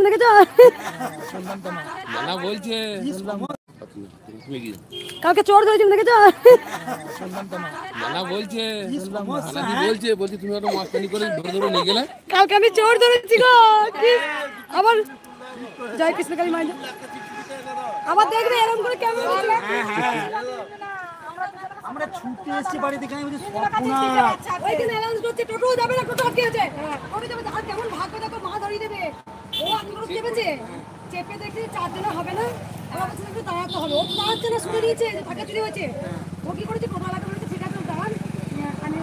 দেখেছো? না বলছে কালকে চোর ধরেছি দেখেছো? না বলছে বলছে বলছি তুমি একটা মাস্তানি করে ধরে ধরে নিয়ে গেলে। কালকে আমি চোর ধরেছি গো। আবার জয় কৃষ্ণ কালী মাই আবার দেখবে এরকম করে ক্যামেরা চলে। আমরা ছুটে এসেছি বাড়ি থেকে, আমি বলছি ওইখানে অ্যানাউন্স করছে টোটো যাবে না, টোটো আটকে আছে, টোটো যাবে। আর কেমন ভাগ্য দেখো, মা ধরিয়ে দেবে। ও আটকে চেপেছে, চেপে দেখে 4 দিনে হবে না, এবার বলছে একটু দাঁড়াতে হবে। ও দাঁড়াচ্ছে না, শুনে দিয়েছে যে টাকা চুরি হয়েছে। ও কি করেছে, টোটো আলাদা বলেছে ঠিক আছে দাঁড়ান, আমি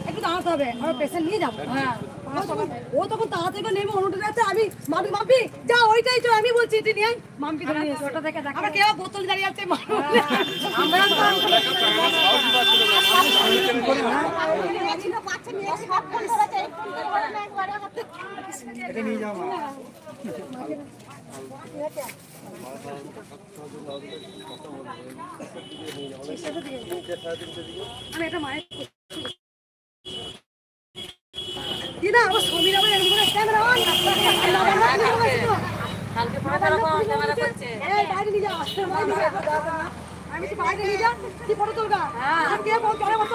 একটু দাঁড়াতে হবে, আমার পেশেন্ট নিয়ে যাবো। ও তখন তাড়াতাড়ি করে নেমে অনুটা যাচ্ছে, আমি মাম্পি মাম্পি যা ওইটাই তো আমি বলছি তুই নিয়ে মাম্পি ধরে নিয়েছে। ওটা দেখে আমরা কেউ বোতল দাঁড়িয়ে আছে, আমরা এটা নিয়ে যাও। আমি একটা মায়ের দিদা ও সমীর আবার এরকম করে ক্যামেরা অন কালকে পরে তারা ক্যামেরা করছে। এই বাইরে নিয়ে যা, আমি কি বাইরে নিয়ে যা, কি ফটো তুলবা? আর কে বল করে মত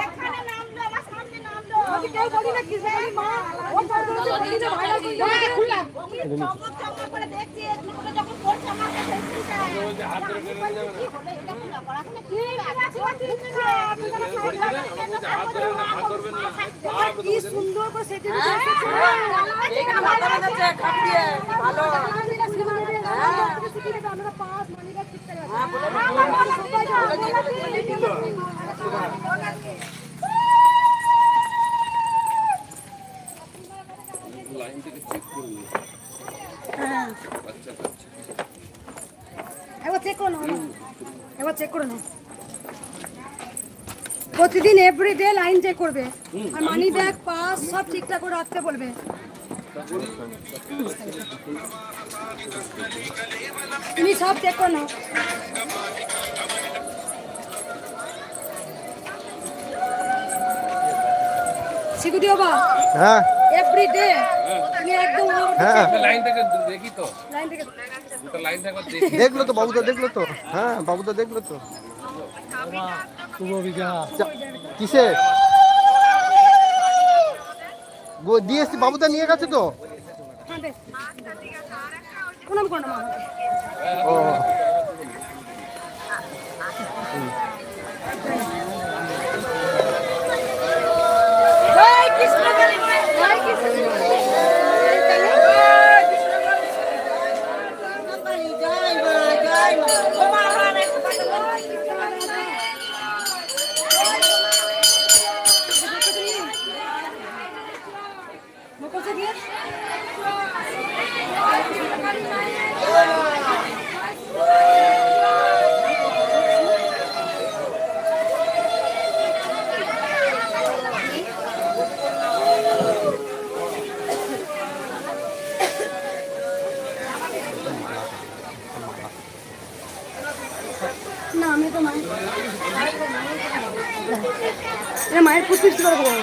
এখানে নাম দাও, আমার সামনে নাম দাও। আমি কেউ বলি না কি জানি মা ও ফটো তুলতে বলি যে ভাইরাল খুললা চমক চমক করে দেখছি দুটো যখন করছে আমার কাছে এসেছে হাত ধরে টেনে যাবে না। এটা খুলা পড়াশোনা কি কি সুন্দর করে সেটে দিয়েছে। এখানে ভালো আছে খাপ দিয়ে ভালো আমরা পাস মানিকা ঠিক করে লাইন থেকে চেক করবি। আচ্ছা এবার চেক করো না, এবার চেক করে নাও। প্রতিদিন এভরিডে লাইন চেক করবে, আর মানি ব্যাগ পাস সব ঠিকঠাক করে রাখতে বলবে। তুমি সব চেক করো নাও। সিকিউরিটি বাবা হ্যাঁ এভরিডে তুমি একদম হ্যাঁ লাইন থেকে দেখি তো, লাইন থেকে দুটো লাইন থেকে দেখলো তো বাবুদা, দেখলো তো। হ্যাঁ বাবুদা দেখলো তো। কিসে দিয়েছি, বাবুদা নিয়ে গেছে তো। প্রণাম করো না ও জয় কৃষ্ণ কালী জয় কৃষ্ণ না আমি তো মায়ের পুষ্টি করে দেবো।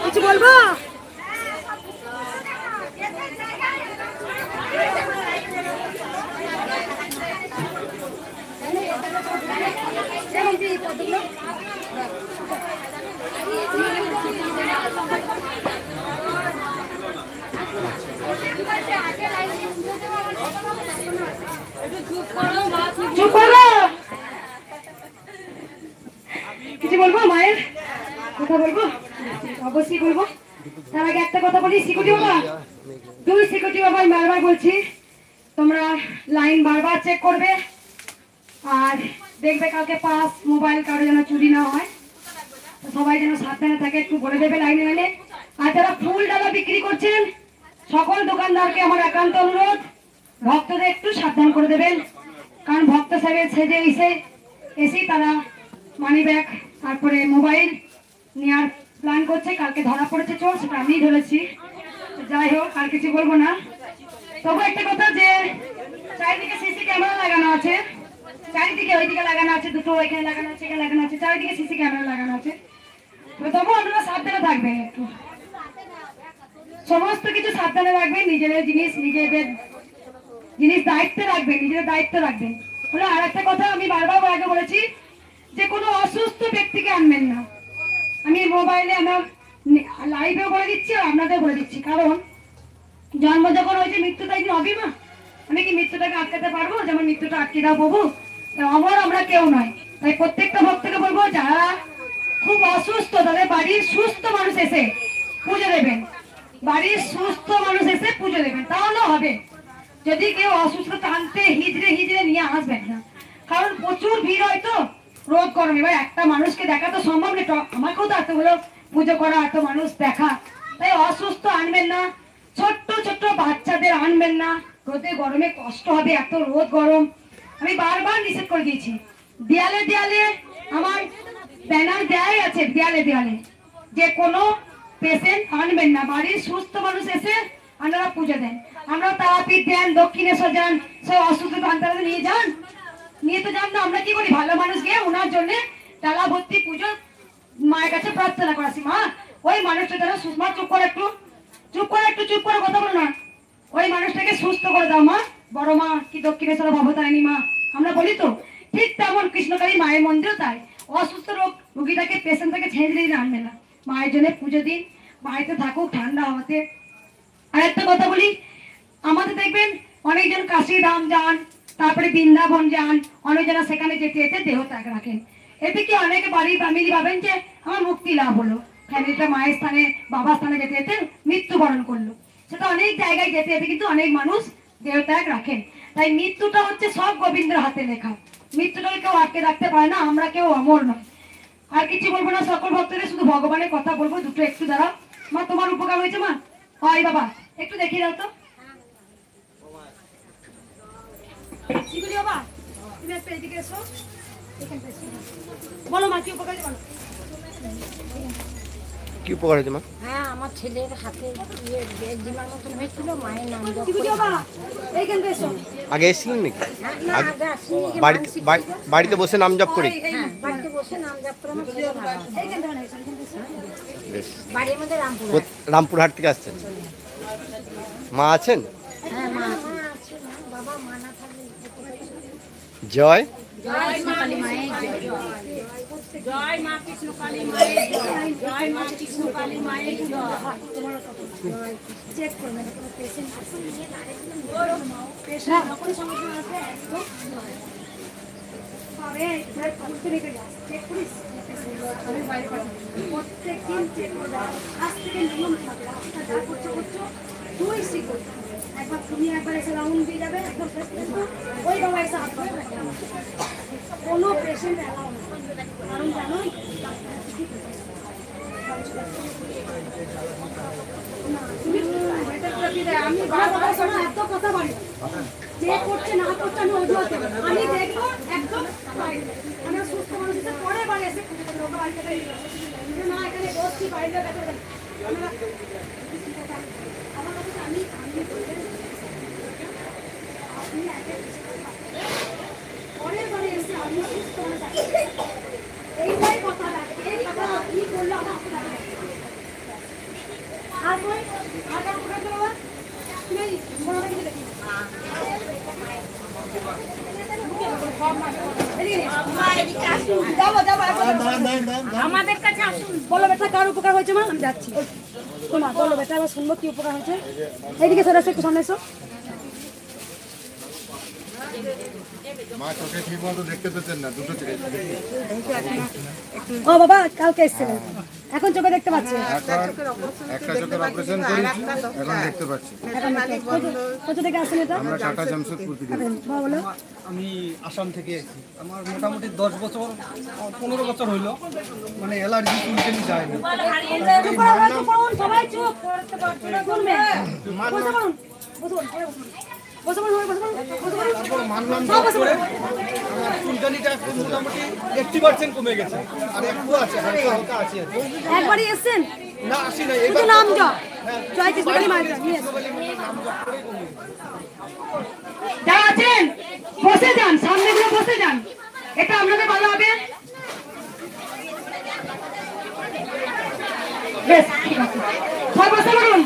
কিছু বলবো? অবশ্যই বলবো। তার আগে একটা কথা বলি, সিকিউরিটি বাবা, দুই সিকিউরিটি বাবা আমি বারবার বলছি, তোমরা লাইন বারবার চেক করবে আর দেখবে কালকে পাস মোবাইল কারো যেন চুরি না হয়, তো সবাই যেন সাবধানে থাকে, একটু বলে দেবে লাইনে লাইনে। আর যারা ফুল ডালা বিক্রি করছেন সকল দোকানদারকে আমার একান্ত অনুরোধ, ভক্তদের একটু সাবধান করে দেবেন, কারণ ভক্ত সাহেবের সেজে এসেই তারা মানি ব্যাগ তারপরে মোবাইল নেওয়ার প্ল্যান করছে। কালকে ধরা পড়েছে চোর, সেটা আমিই ধরেছি। যাই হোক, আর কিছু বলবো না। তবু একটা কথা, যে চারিদিকে সিসি ক্যামেরা লাগানো আছে, চারিদিকে ওইদিকে লাগানো আছে, দুটো ওইখানে লাগানো আছে, এখানে লাগানো আছে, চারিদিকে সিসি ক্যামেরা লাগানো আছে। তবু আপনারা সাবধানে থাকবেন, একটু সমস্ত কিছু সাবধানে রাখবেন, নিজেদের জিনিস দায়িত্বে রাখবেন, নিজেদের দায়িত্ব রাখবেন। হলো আর একটা কথা, আমি বারবার আগে বলেছি যে কোনো অসুস্থ ব্যক্তিকে আনবেন না। আমি মোবাইলে আমার লাইভেও বলে দিচ্ছি আর আপনাদের বলে দিচ্ছি, কারণ জন্ম যখন হয়েছে মৃত্যু তাই দিন হবে না। আমি কি মৃত্যুটাকে আটকাতে পারবো? যেমন মৃত্যুটা আটকে দাও প্রভু, অমর আমরা কেউ নয়। তাই প্রত্যেকটা ভক্তকে বলবো, যারা খুব অসুস্থ তাদের বাড়ির সুস্থ মানুষ এসে পুজো দেবেন, বাড়ির সুস্থ মানুষ এসে পুজো দেবেন, তাহলে হবে। যদি কেউ অসুস্থ টানতে হিজড়ে নিয়ে আসবেন না, কারণ প্রচুর ভিড় হয় তো রোদ গরম। এবার একটা মানুষকে দেখা তো সম্ভব নেই, আমাকেও তো এতগুলো পুজো করা, এত মানুষ দেখা। তাই অসুস্থ আনবেন না, ছোট্ট ছোট্ট বাচ্চাদের আনবেন না, রোদে গরমে কষ্ট হবে, এত রোদ গরম। আমি বারবার নিষেধ করে দিয়েছি, দেয়ালে দেয়ালে আমার ব্যানার দেয়াই আছে, দেয়ালে দেয়ালে যে কোনো পেশেন্ট আনবেন না, বাড়ির সুস্থ মানুষ এসে আপনারা পুজো দেন। আমরা তারাপীঠ দেন, দক্ষিণেশ্বর যান, সব অসুস্থ আনতে নিয়ে যান, নিয়ে তো যান না। আমরা কি করি, ভালো মানুষ গিয়ে ওনার জন্য ডালা ভর্তি পুজো মায়ের কাছে প্রার্থনা করাছি। মা, ওই মানুষটা যেন সুষমা, চুপ করে কথা বলো না, ওই মানুষটাকে সুস্থ করে দাও মা, বড় মা কি দক্ষিণেশ্বর ভবতারিণী মা আমরা বলি তো, ঠিক তেমন কৃষ্ণকালী মায়ের মন্দিরও তাই। অসুস্থ রোগীটাকে পেশেন্টটাকে ছেড়ে দিলে আনবে না, মায়ের জন্য পুজো দিন, বাড়িতে থাকুক ঠান্ডা হওয়াতে। আর একটা কথা বলি, আমাদের দেখবেন অনেকজন কাশিধাম যান, তারপরে বৃন্দাবন যান, অনেকজনা সেখানে যেতে যেতে দেহ ত্যাগ রাখেন। এতে কি অনেকে বাড়ির ফ্যামিলি ভাবেন যে আমার মুক্তি লাভ হলো, ফ্যামিলিটা মায়ের স্থানে বাবার স্থানে যেতে যেতে মৃত্যুবরণ করলো। সেটা অনেক জায়গায় যেতে যেতে কিন্তু অনেক মানুষ দেহ ত্যাগ রাখেন। তাই মৃত্যুটা হচ্ছে সব গোবিন্দের হাতে লেখা, মৃত্যুটাকে কেউ আটকে রাখতে পারে না, আমরা কেউ অমর নয়। আর কিছু বলবো না, সকল ভক্তদের শুধু ভগবানের কথা বলবো। দুটো একটু দাঁড়াও মা, তোমার উপকার হয়েছে মা, হয় বাবা একটু দেখিয়ে দাও তো। বাবা তুমি একটু এদিকে এসো, বলো মা কি উপকার বলো। কি উপকার হয়েছে মা? হ্যাঁ, আমার ছেলের হাতে জিমার মতন হয়েছিল, মায়ের নাম জপ আগে এসেছিলেন নাকি? না, আগে আসিনি, যে বাড়িতে মানসিক বাড়িতে বসে নাম জপ করে? হ্যাঁ, বাড়িতে বসে নাম জপ করে আমার ছেলে ভালো আছে। বেশ। বাড়ির মধ্যে রামপুর। রামপুরহাট থেকে আসছেন? মা আছেন? হ্যাঁ, মা আছে, বাবা মা না থাকলে জয় জয় মা কালী মায়ের জয় মা কৃষ্ণ কালী মায়ের জয়, জয় মা কৃষ্ণ কালী মায়ের জয়। চেক করবেন কোনো পেশেন্ট যখন সমস্যা আছে একদম পাবে, করতে রেখে যাস, চেক করিস আমি বাইরে পাঠাবো, প্রত্যেকদিন চেক করবে। আজ থেকে নিয়ম থাকবে, রাস্তা যা করছো তুই শিখো, একবার তুমি একবার এসে রাউন্ড দিয়ে যাবে, একদম ওই বাবা এসে হাত ধরে কোনো পেশেন্ট অ্যালাউ না, কারণ জানো আমি এত কথা বলি, যে করছে না করছে আমি অজুহাত দেবো, আমি দেখবো একদম আমি সুস্থ মানুষ পরে বাড়ি এসে না এখানে বসছি বাড়িতে আমার কাছে আমি আপনি পরের বাড়ি এসে আমি সুস্থ মানুষ এইটাই কথা রাখে, এই কথা কি করলো আমার আর কই আর কারো কথা বলবো তুমি বড় কিছু দেখি আমাদের কাছে আসুন, বলো বেটা কার উপকার হয়েছে মা, আমি যাচ্ছি। তোমার বলো বেটা, আবার শুনবো কি উপকার হয়েছে। এইদিকে সরে এসো, একটু সামনে এসো। মা চোখে ঠিক মতো দেখতে পেতেন না, দুটো চোখে। ও বাবা কালকে এসেছিলেন, এখন চোখে দেখতে পাচ্ছে। একটা চোখের অপারেশন করেছি, এখন দেখতে পাচ্ছি। কোথা থেকে আসছেন এটা? আমরা টাটা জামশেদপুর থেকে। বাবা বলো। আমি আসাম থেকে এসেছি। আমার মোটামুটি 10 বছর 15 বছর হইলো, মানে অ্যালার্জি চুলকানি যায়নি। সবাই চুপ। বসে পড়ুন, বসুন, বসে পড়ুন, বসে পড়ুন, বসে পড়ুন। তারপর মানলাম করে আমার চুলকানিটা এখন মোটামুটি 80% কমে গেছে, আর একটু আছে, হালকা হালকা আছে। একবারই এসছেন? না আসি না, শুধু নাম জপ, জয় কৃষ্ণ কালী মায়ের জয়। যারা আছেন বসে যান, সামনে গুলো বসে যান, এটা আপনাদের ভালো হবে। বেশ ঠিক আছে, সবাই বসে পড়ুন,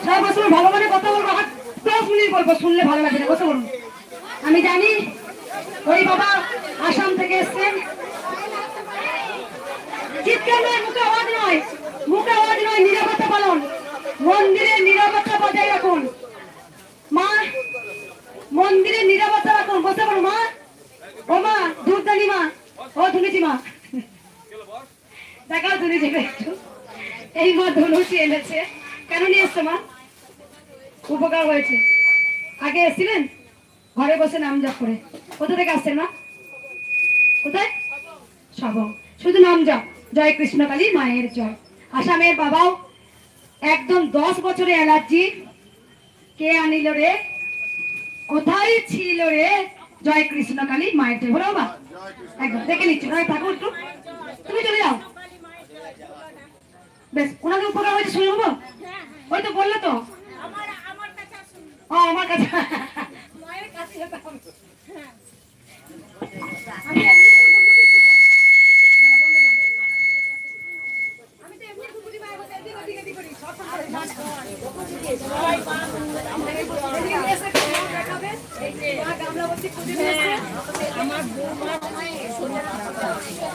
সবাই বসে পড়ুন। ভগবানের কথা বলবো, 10 মিনিট বলবো, শুনলে ভালো লাগে না, বসে পড়ুন। আমি জানি ওই বাবা আসাম থেকে এসছেন। চিৎকার নয়, মুখে আওয়াজ নয়, মুখে আওয়াজ নয়, নিরাপত্তা পালন, মন্দিরের নিরাপত্তা বজায় রাখুন। মা মন্দিরের নিরাপত্তা রাখুন, বসে পড়ুন। মা, ও মা দুর্দানি মা, ও ধুনুচি মা, দেখাও ধুনুচি একটু। এই মা ধনুচি এনেছে, কেন নিয়ে এসছে মা? উপকার হয়েছে। আগে এসেছিলেন ঘরে বসে নাম জপ করে। কোথা থেকে আসছেন মা? কোথায়? সবং। শুধু নাম জপ, জয় কৃষ্ণ কালী মায়ের জয়। আসামের বাবাও একদম 10 বছরে অ্যালার্জি। কে আনিল রে, কোথায় ছিল রে, জয় কৃষ্ণ কালী মায়ের জয়। বলো বাবা, একদম দেখে নিচ্ছি, নয় থাকো একটু, তুমি চলে যাও। বেশ, ওনাদের উপকার হয়েছে শুনে নেবো। ওই তো বললো তো, ও আমার কাছে, মায়ের কাছে যেতে হবে। আমি তো এমনি কুকুরি মায়ের কাছে এদিক ওদিক এদিক করি, সব সময়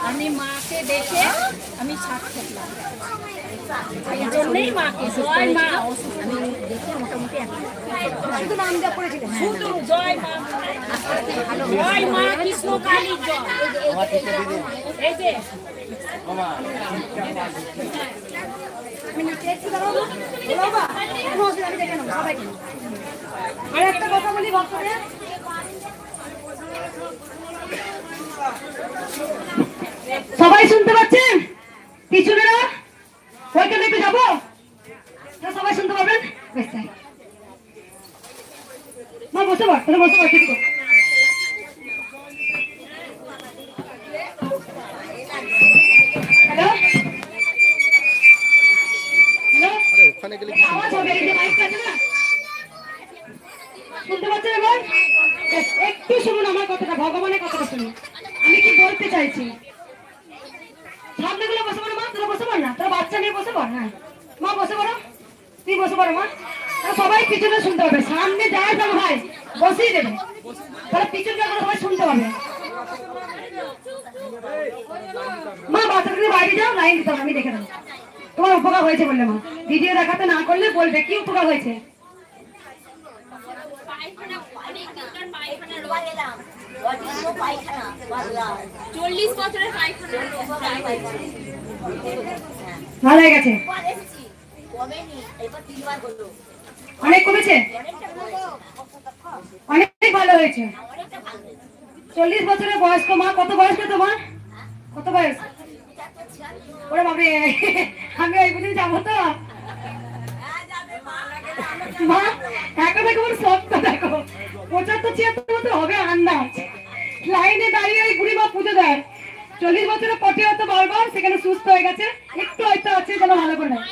আমি মাকে দেখে আমি শ্বাস খেলাম, এই জন্যই মাকে জয় মা আমি দেখে মোটামুটি শুধু নাম জপ করেছিলেন। শুধু জয় মা, জয় মা কৃষ্ণ কালী জয়। এই যে আমি নিচে একটু দাঁড়াবো, বাবা কোনো অসুবিধা, আমি দেখে নেবো সবাইকে। আর একটা কথা বলি ভক্তদের, সবাই শুনতে পাচ্ছেন? পিছনেরা ওইখানে একটু যাবো, সবাই শুনতে পারবেন? বেশ তাই। মা বসে পড়, তাহলে বসে পড়, ঠিক তো? হ্যালো হ্যালো, ওখানে গেলে আওয়াজ হবে, এই যে মাইক আছে না, শুনতে পাচ্ছেন এবার? বেশ, একটু শুনুন আমার কথাটা, ভগবানের কথাটা শুনুন, আমি কি বলতে চাইছি। সামনে গুলো বসে পড়ো মা, তোরা বসে পড় না, তোরা বাচ্চা নিয়ে বসে পড়। হ্যাঁ মা বসে পড়ো, তুই বসে পড়ো মা। সবাই পিছনে শুনতে হবে, সামনে যায় যেন ভাই বসেই দেবে, তাহলে পিছনে সবাই শুনতে পাবে। মা বাচ্চাদের বাইরে যাও, লাইন দিতে হবে, আমি দেখে দেবো। তোমার উপকার হয়েছে বললে মা, ভিডিও দেখাতে না করলে বলবে কি উপকার হয়েছে। 40 বছরের পায়খানা ভালো হয়ে গেছে, অনেক কমেছে, অনেক ভালো হয়েছে। 40 বছরের বয়স্ক মা, কত বয়স্ক তোমার? কত বয়স? ওরে বাবা, আমি ওই বুঝে যাবো তো মা, এখন একেবারে সত্য দেখো, 75-76 বছর হবে আন্দাজ। লাইনে দাঁড়িয়ে ওই বুড়ি মা পুজো দেয়। 40 বছরে পটে হতো বারবার, সেখানে সুস্থ হয়ে গেছে, একটু হয়তো আছে, যেন ভালো করে দেয়।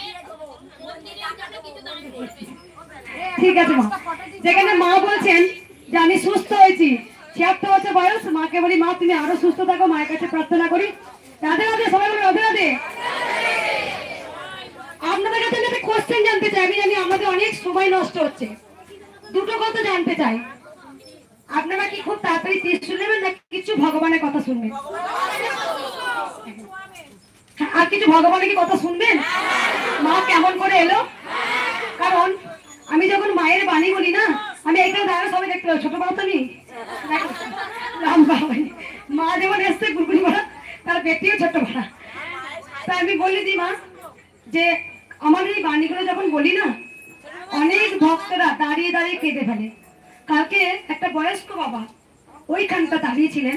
ঠিক আছে মা, যেখানে মা বলছেন যে আমি সুস্থ হয়েছি, 76 বছর বয়স, মাকে বলি মা তুমি আরো সুস্থ থাকো, মায়ের কাছে প্রার্থনা করি। রাধে রাধে, সবাই বলে রাধে রাধে। আপনাদের কাছে একটা কোশ্চেন জানতে চাই, আমি জানি আমাদের অনেক সময় নষ্ট হচ্ছে, দুটো কথা জানতে চাই। আপনারা কি খুব তাড়াতাড়ি তীর নেবেন না কিছু ভগবানের কথা শুনবেন? আর কিছু ভগবানের কি কথা শুনবেন? মা কেমন করে এলো? কারণ আমি যখন মায়ের বাণী বলি না, আমি এখানে দাঁড়া সবাই দেখতে পাবো, ছোট বড় তো নেই, লম্বা হয়। মা যেমন এসছে গুলগুলি মারা, তার বেটিও ছোট মারা। তাই আমি বলি দি মা যে আমাদের এই বাণীগুলো যখন বলি না, অনেক ভক্তরা দাঁড়িয়ে দাঁড়িয়ে কেঁদে ফেলে। কালকে একটা বয়স্ক বাবা ওইখানটা দাঁড়িয়ে ছিলেন,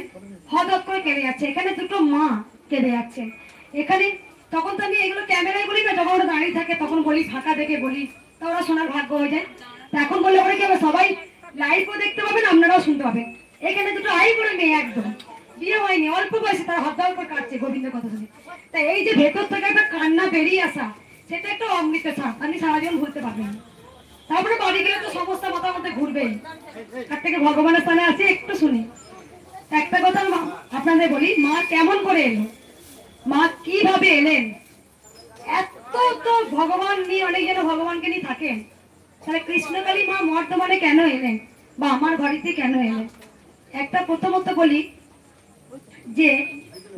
হঠাৎ করে কেঁদে যাচ্ছে। এখানে দুটো মা কেঁদে যাচ্ছে এখানে। তখন তো আমি এগুলো ক্যামেরায় বলি না, যখন ওরা দাঁড়িয়ে থাকে তখন বলি, ফাঁকা দেখে বলি, তা ওরা শোনার ভাগ্য হয়ে যায়। তা এখন বললে ওরা কি হবে, সবাই লাইভও দেখতে পাবেন, আপনারাও শুনতে পাবেন। এখানে দুটো আই করে মেয়ে, একদম বিয়ে হয়নি, অল্প বয়সে তারা হদ্দাল করে কাটছে গোবিন্দের কথা শুনে। তাই এই যে ভেতর থেকে একটা কান্না বেরিয়ে আসা, সেটা একটা অমৃত ছাপ, আপনি সারা জীবন ভুলতে পারবেন না। তারপরে বাড়ি গেলে তো সমস্ত মাথার মধ্যে ঘুরবেই। তার থেকে ভগবানের স্থানে আছে, একটু শুনি। একটা কথা আপনাদের বলি, মা কেমন করে এলো, মা কিভাবে এলেন। এত তো ভগবান নিয়ে, অনেক জন ভগবানকে নিয়ে থাকেন, তাহলে কৃষ্ণকালী মা বর্তমানে কেন এলেন বা আমার বাড়িতে কেন এলেন। একটা প্রথমত বলি যে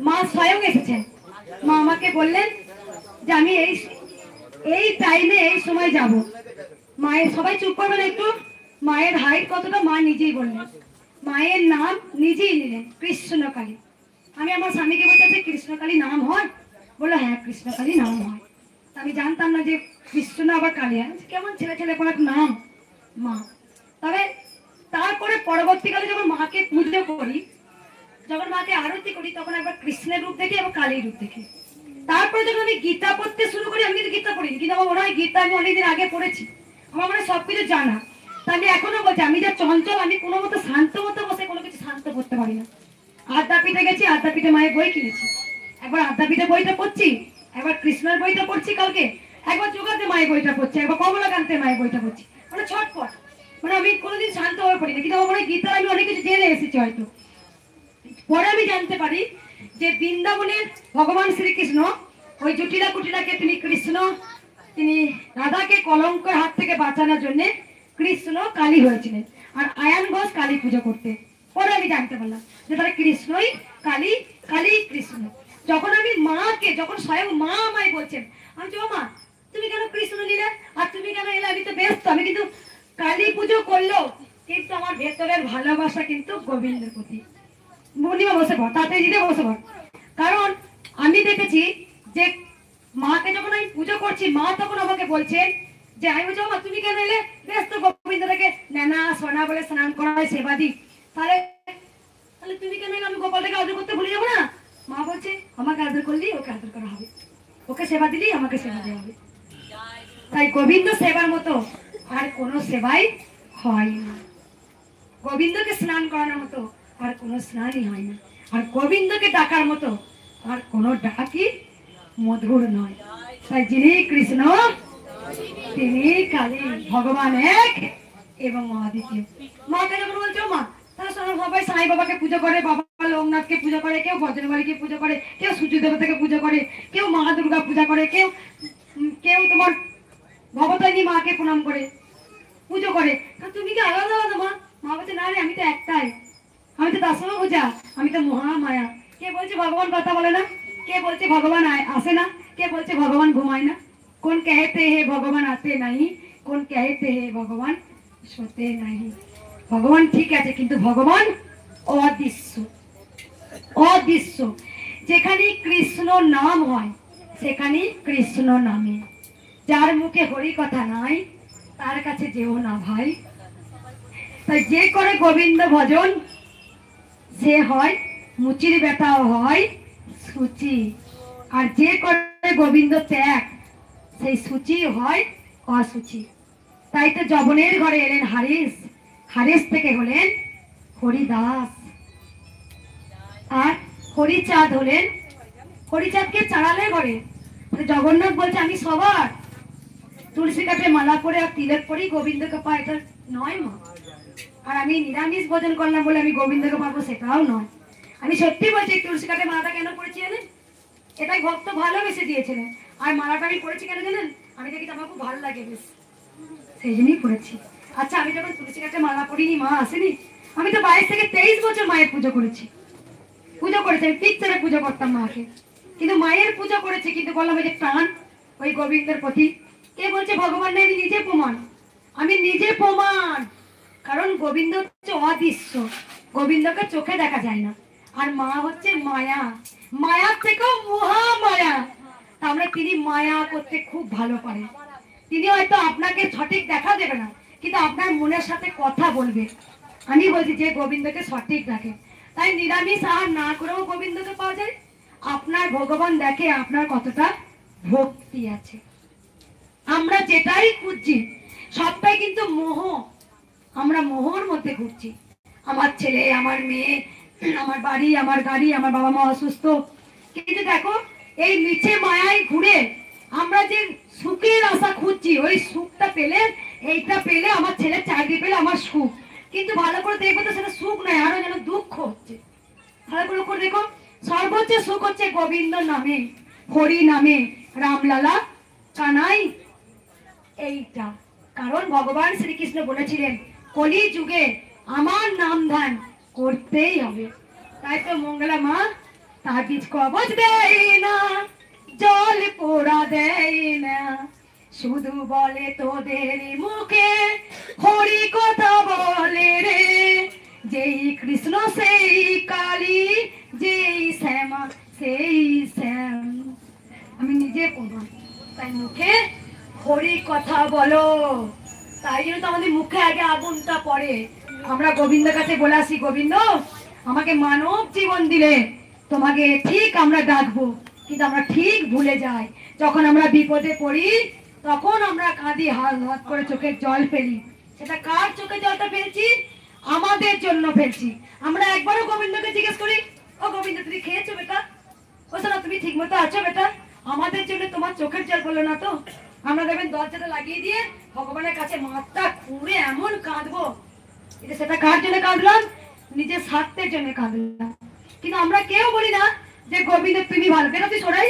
মা স্বয়ং এসেছেন। মা আমাকে বললেন যে আমি এই টাইমে এই সময় যাব। মায়ের, সবাই চুপ করবেন একটু, মায়ের হাইট কতটা মা নিজেই বললেন। মায়ের নাম নিজেই নিলেন কৃষ্ণকালী। আমি আমার স্বামীকে বলতে, কৃষ্ণকালী নাম হয়? বললো হ্যাঁ কৃষ্ণকালী নাম হয়। আমি জানতাম না যে কৃষ্ণ আবার কালী, কেমন ছেলে ছেলে কোনো একটা নাম মা। তবে তারপরে পরবর্তীকালে যখন মাকে পুজো করি, যখন মাকে আরতি করি, তখন একবার কৃষ্ণের রূপ দেখি এবং কালীর রূপ দেখি। তারপরে যখন আমি গীতা পড়তে শুরু করি, আমি কিন্তু গীতা পড়িনি, কিন্তু আমার মনে হয় গীতা আমি অনেকদিন আগে পড়েছি, আমার মনে হয় সবকিছু জানা। তা আমি এখনো বলছি, আমি যা চঞ্চল, আমি কোনো মতো শান্ত মতো বসে কোনো কিছু শান্ত করতে পারি না। আদ্যাপীঠে গেছি, আদ্যাপীঠে মায়ের বই কিনেছি, একবার আদ্যাপীঠে বইটা পড়ছি, একবার কৃষ্ণের বইটা পড়ছি কালকে, একবার যোগাতে মায়ের বইটা পড়ছি, একবার কমলাকান্তের মায়ের বইটা পড়ছি। মানে ছটপট, মানে আমি কোনোদিন শান্ত হয়ে পড়ি না। কিন্তু আমার মনে হয় গীতা আমি অনেক কিছু জেনে এসেছি হয়তো। পরে আমি জানতে পারি যে বৃন্দাবনের ভগবান শ্রীকৃষ্ণ ওই জটিলা কুটিলাকে তিনি রাধাকে কলঙ্কের হাত থেকে বাঁচানোর জন্য কৃষ্ণ কালী হয়েছিলেন, আর আয়ান ঘোষ কালী পুজো করতে। পরে আমি জানতে পারলাম যে তারা কৃষ্ণই কালী, কালী কৃষ্ণ। যখন আমি মাকে, যখন স্বয়ং মা আমায় বলছেন, আমি বলছি মা তুমি কেন কৃষ্ণ নিলে, আর তুমি কেন এলে, আমি তো ব্যস্ত, আমি কিন্তু কালী পুজো করলেও কিন্তু আমার ভেতরের ভালোবাসা কিন্তু গোবিন্দের প্রতি। বলিবা বসে পড়, তাতে দিতে বসে পড়। কারণ আমি দেখেছি যে মাকে যখন আমি পুজো করছি, মা তখন আমাকে বলছেন যে আমি বলছি মা তুমি কেন এলে, ব্যস্ত গোবিন্দটাকে নেনা সোনা বলে স্নান করায়, সেবা দিই, তাহলে তাহলে তুমি কেন এলে, আমি গোপালটাকে আদর করতে ভুলে যাবো না। মা বলছে আমাকে আদর করলেই ওকে আদর করা হবে, ওকে সেবা দিলেই আমাকে সেবা দেওয়া হবে। তাই গোবিন্দ সেবার মতো আর কোনো সেবাই হয় না, গোবিন্দকে স্নান করানোর মতো আর কোনো স্নানই হয় না, আর গোবিন্দকে ডাকার মতো আর কোনো ডাকি মধুর নয়। তাই যিনি কৃষ্ণ তিনি কালী, ভগবান এক এবং অদ্বিতীয়। মাকে যখন বলছো মা, তাহলে সবাই সাই বাবাকে পুজো করে, বাবা লোকনাথকে পুজো করে, কেউ বজরঙ্গবলীকে পুজো করে, কেউ সূর্য দেবতাকে পুজো করে, কেউ মা দুর্গা পূজা করে, কেউ কেউ তোমার ভবতারিণী মাকে প্রণাম করে, পুজো করে। তুমি কি আলাদা আলাদা মা? মা বলছে না রে, আমি তো একটাই, আমি তো দাসম পূজা, আমি তো মহামায়া। কে বলছে ভগবান কথা বলে না? কে বলছে ভগবান আসে না? কে বলছে ভগবান ঘুমায় না? কোন कहते हैं ভগবান আতে नहीं, কোন कहते हैं ভগবান সোতে नहीं। ভগবান ঠিক আছে, কিন্তু ভগবান অদৃশ্য, অদৃশ্য। যেখানে কৃষ্ণ নাম হয় সেখানে কৃষ্ণ নামে, যার মুখে হরি কথা নাই তার কাছে যেও না ভাই। তাই যে করে গোবিন্দ ভজন সে হয় মুচির ব্যথাও হয় সূচি, আর যে করে গোবিন্দ ত্যাগ সেই সূচি হয় অসুচি। তাই তো যবনের ঘরে এলেন হারিস, হারিস থেকে হলেন হরিদাস, আর হরিচাঁদ হলেন, হরিচাঁদকে চাড়ালে ঘরে। জগন্নাথ বলছে আমি সবার তুলসী কাঠে মালা পরে আর তিলক পরেই গোবিন্দকে পাই, এটা নয় মা। আর আমি নিরামিষ ভোজন করলাম বলে আমি গোবিন্দকে পাবো সেটাও নয়। আমি সত্যি বলছি, তুলসী কাঠে মালাটা কেন পড়েছি জানেন? এটাই ভক্ত ভালোবেসে দিয়েছিলেন। আর মালাটা আমি পড়েছি কেন জানেন? আমি দেখি আমার খুব ভালো লাগে, বেশ সেই জন্যই পড়েছি। আচ্ছা আমি যখন তুলসী কাঠে মালা পড়িনি, মা আসেনি, আমি তো 22 থেকে 23 বছর মায়ের পুজো করেছি, পুজো করেছি। আমি পিকচারে পুজো করতাম মাকে, কিন্তু মায়ের পুজো করেছি, কিন্তু বললাম ওই যে প্রাণ ওই গোবিন্দের প্রতি। কে বলছে ভগবান নেই? আমি নিজে প্রমাণ, আমি নিজে প্রমাণ। কারণ গোবিন্দ হচ্ছে অদৃশ্য, গোবিন্দকে চোখে দেখা যায় না। আর মা হচ্ছে মায়া, মায়ার থেকেও মহামায়া। তাহলে তিনি মায়া করতে খুব ভালো পারেন। তিনি হয়তো আপনাকে সঠিক দেখা দেবে না, কিন্তু আপনার মনের সাথে কথা বলবে। আমি বলছি যে গোবিন্দকে সঠিক দেখে, তাই নিরামিষ আহার না করেও গোবিন্দকে পাওয়া যায়। আপনার ভগবান দেখে আপনার কতটা ভক্তি আছে। আমরা যেটাই খুঁজছি সবটাই কিন্তু মোহ। আমরা মোহর মধ্যে ঘুরছি। আমার ছেলে, আমার মেয়ে, আমার বাড়ি, আমার গাড়ি, আমার বাবা মা অসুস্থ। কিন্তু দেখো এই মিছে মায়ায় ঘুরে আমরা যে সুখের আশা খুঁজছি, ওই সুখটা পেলে, এইটা পেলে, আমার ছেলে চাকরি পেলে আমার সুখ। কিন্তু ভালো করে দেখবো তো সেটা সুখ নয়, আরো যেন দুঃখ হচ্ছে। ভালো করে দেখো, সর্বোচ্চ সুখ হচ্ছে গোবিন্দ নামে, হরি নামে, রামলালা কানাই, এইটা। কারণ ভগবান শ্রীকৃষ্ণ বলেছিলেন কলি যুগে আমার নাম ধ্যান করতেই হবে। তাই তো মঙ্গলা মা তার বীজ কবচ দেয় না, জল পোড়া দেয় না, শুধু বলে তোদের মুখে হরি কথা বলে রে, যেই কৃষ্ণ সেই কালী, যেই শ্যামা সেই শ্যাম। আমি নিজে প্রমাণ। তাই মুখে হরি কথা বলো। তাই জন্য তো আমাদের মুখে আগে আগুনটা পড়ে। আমরা গোবিন্দের কাছে বলে আসি, গোবিন্দ আমাকে মানব জীবন দিলে তোমাকে ঠিক আমরা ডাকবো, কিন্তু আমরা ঠিক ভুলে যাই। যখন আমরা বিপদে পড়ি তখন আমরা কাঁদি, হাত হাত করে চোখের জল ফেলি। সেটা কার চোখে জলটা ফেলছি? আমাদের জন্য ফেলছি। আমরা একবারও গোবিন্দকে জিজ্ঞেস করি, ও গোবিন্দ তুমি খেয়েছো বেটা? ও সোনা তুমি ঠিক মতো আছো বেটা? আমাদের জন্য তোমার চোখের জল বললো না তো? আমরা দেখবেন দরজাটা লাগিয়ে দিয়ে ভগবানের কাছে মাথা খুঁড়ে এমন কাঁদবো, এটা সেটা কার জন্য কাঁদলাম? নিজের স্বার্থের জন্য কাঁদলাম। কিন্তু আমরা কেউ বলি না যে গোবিন্দ তুমি ভালো। বেটা তুই সরাই,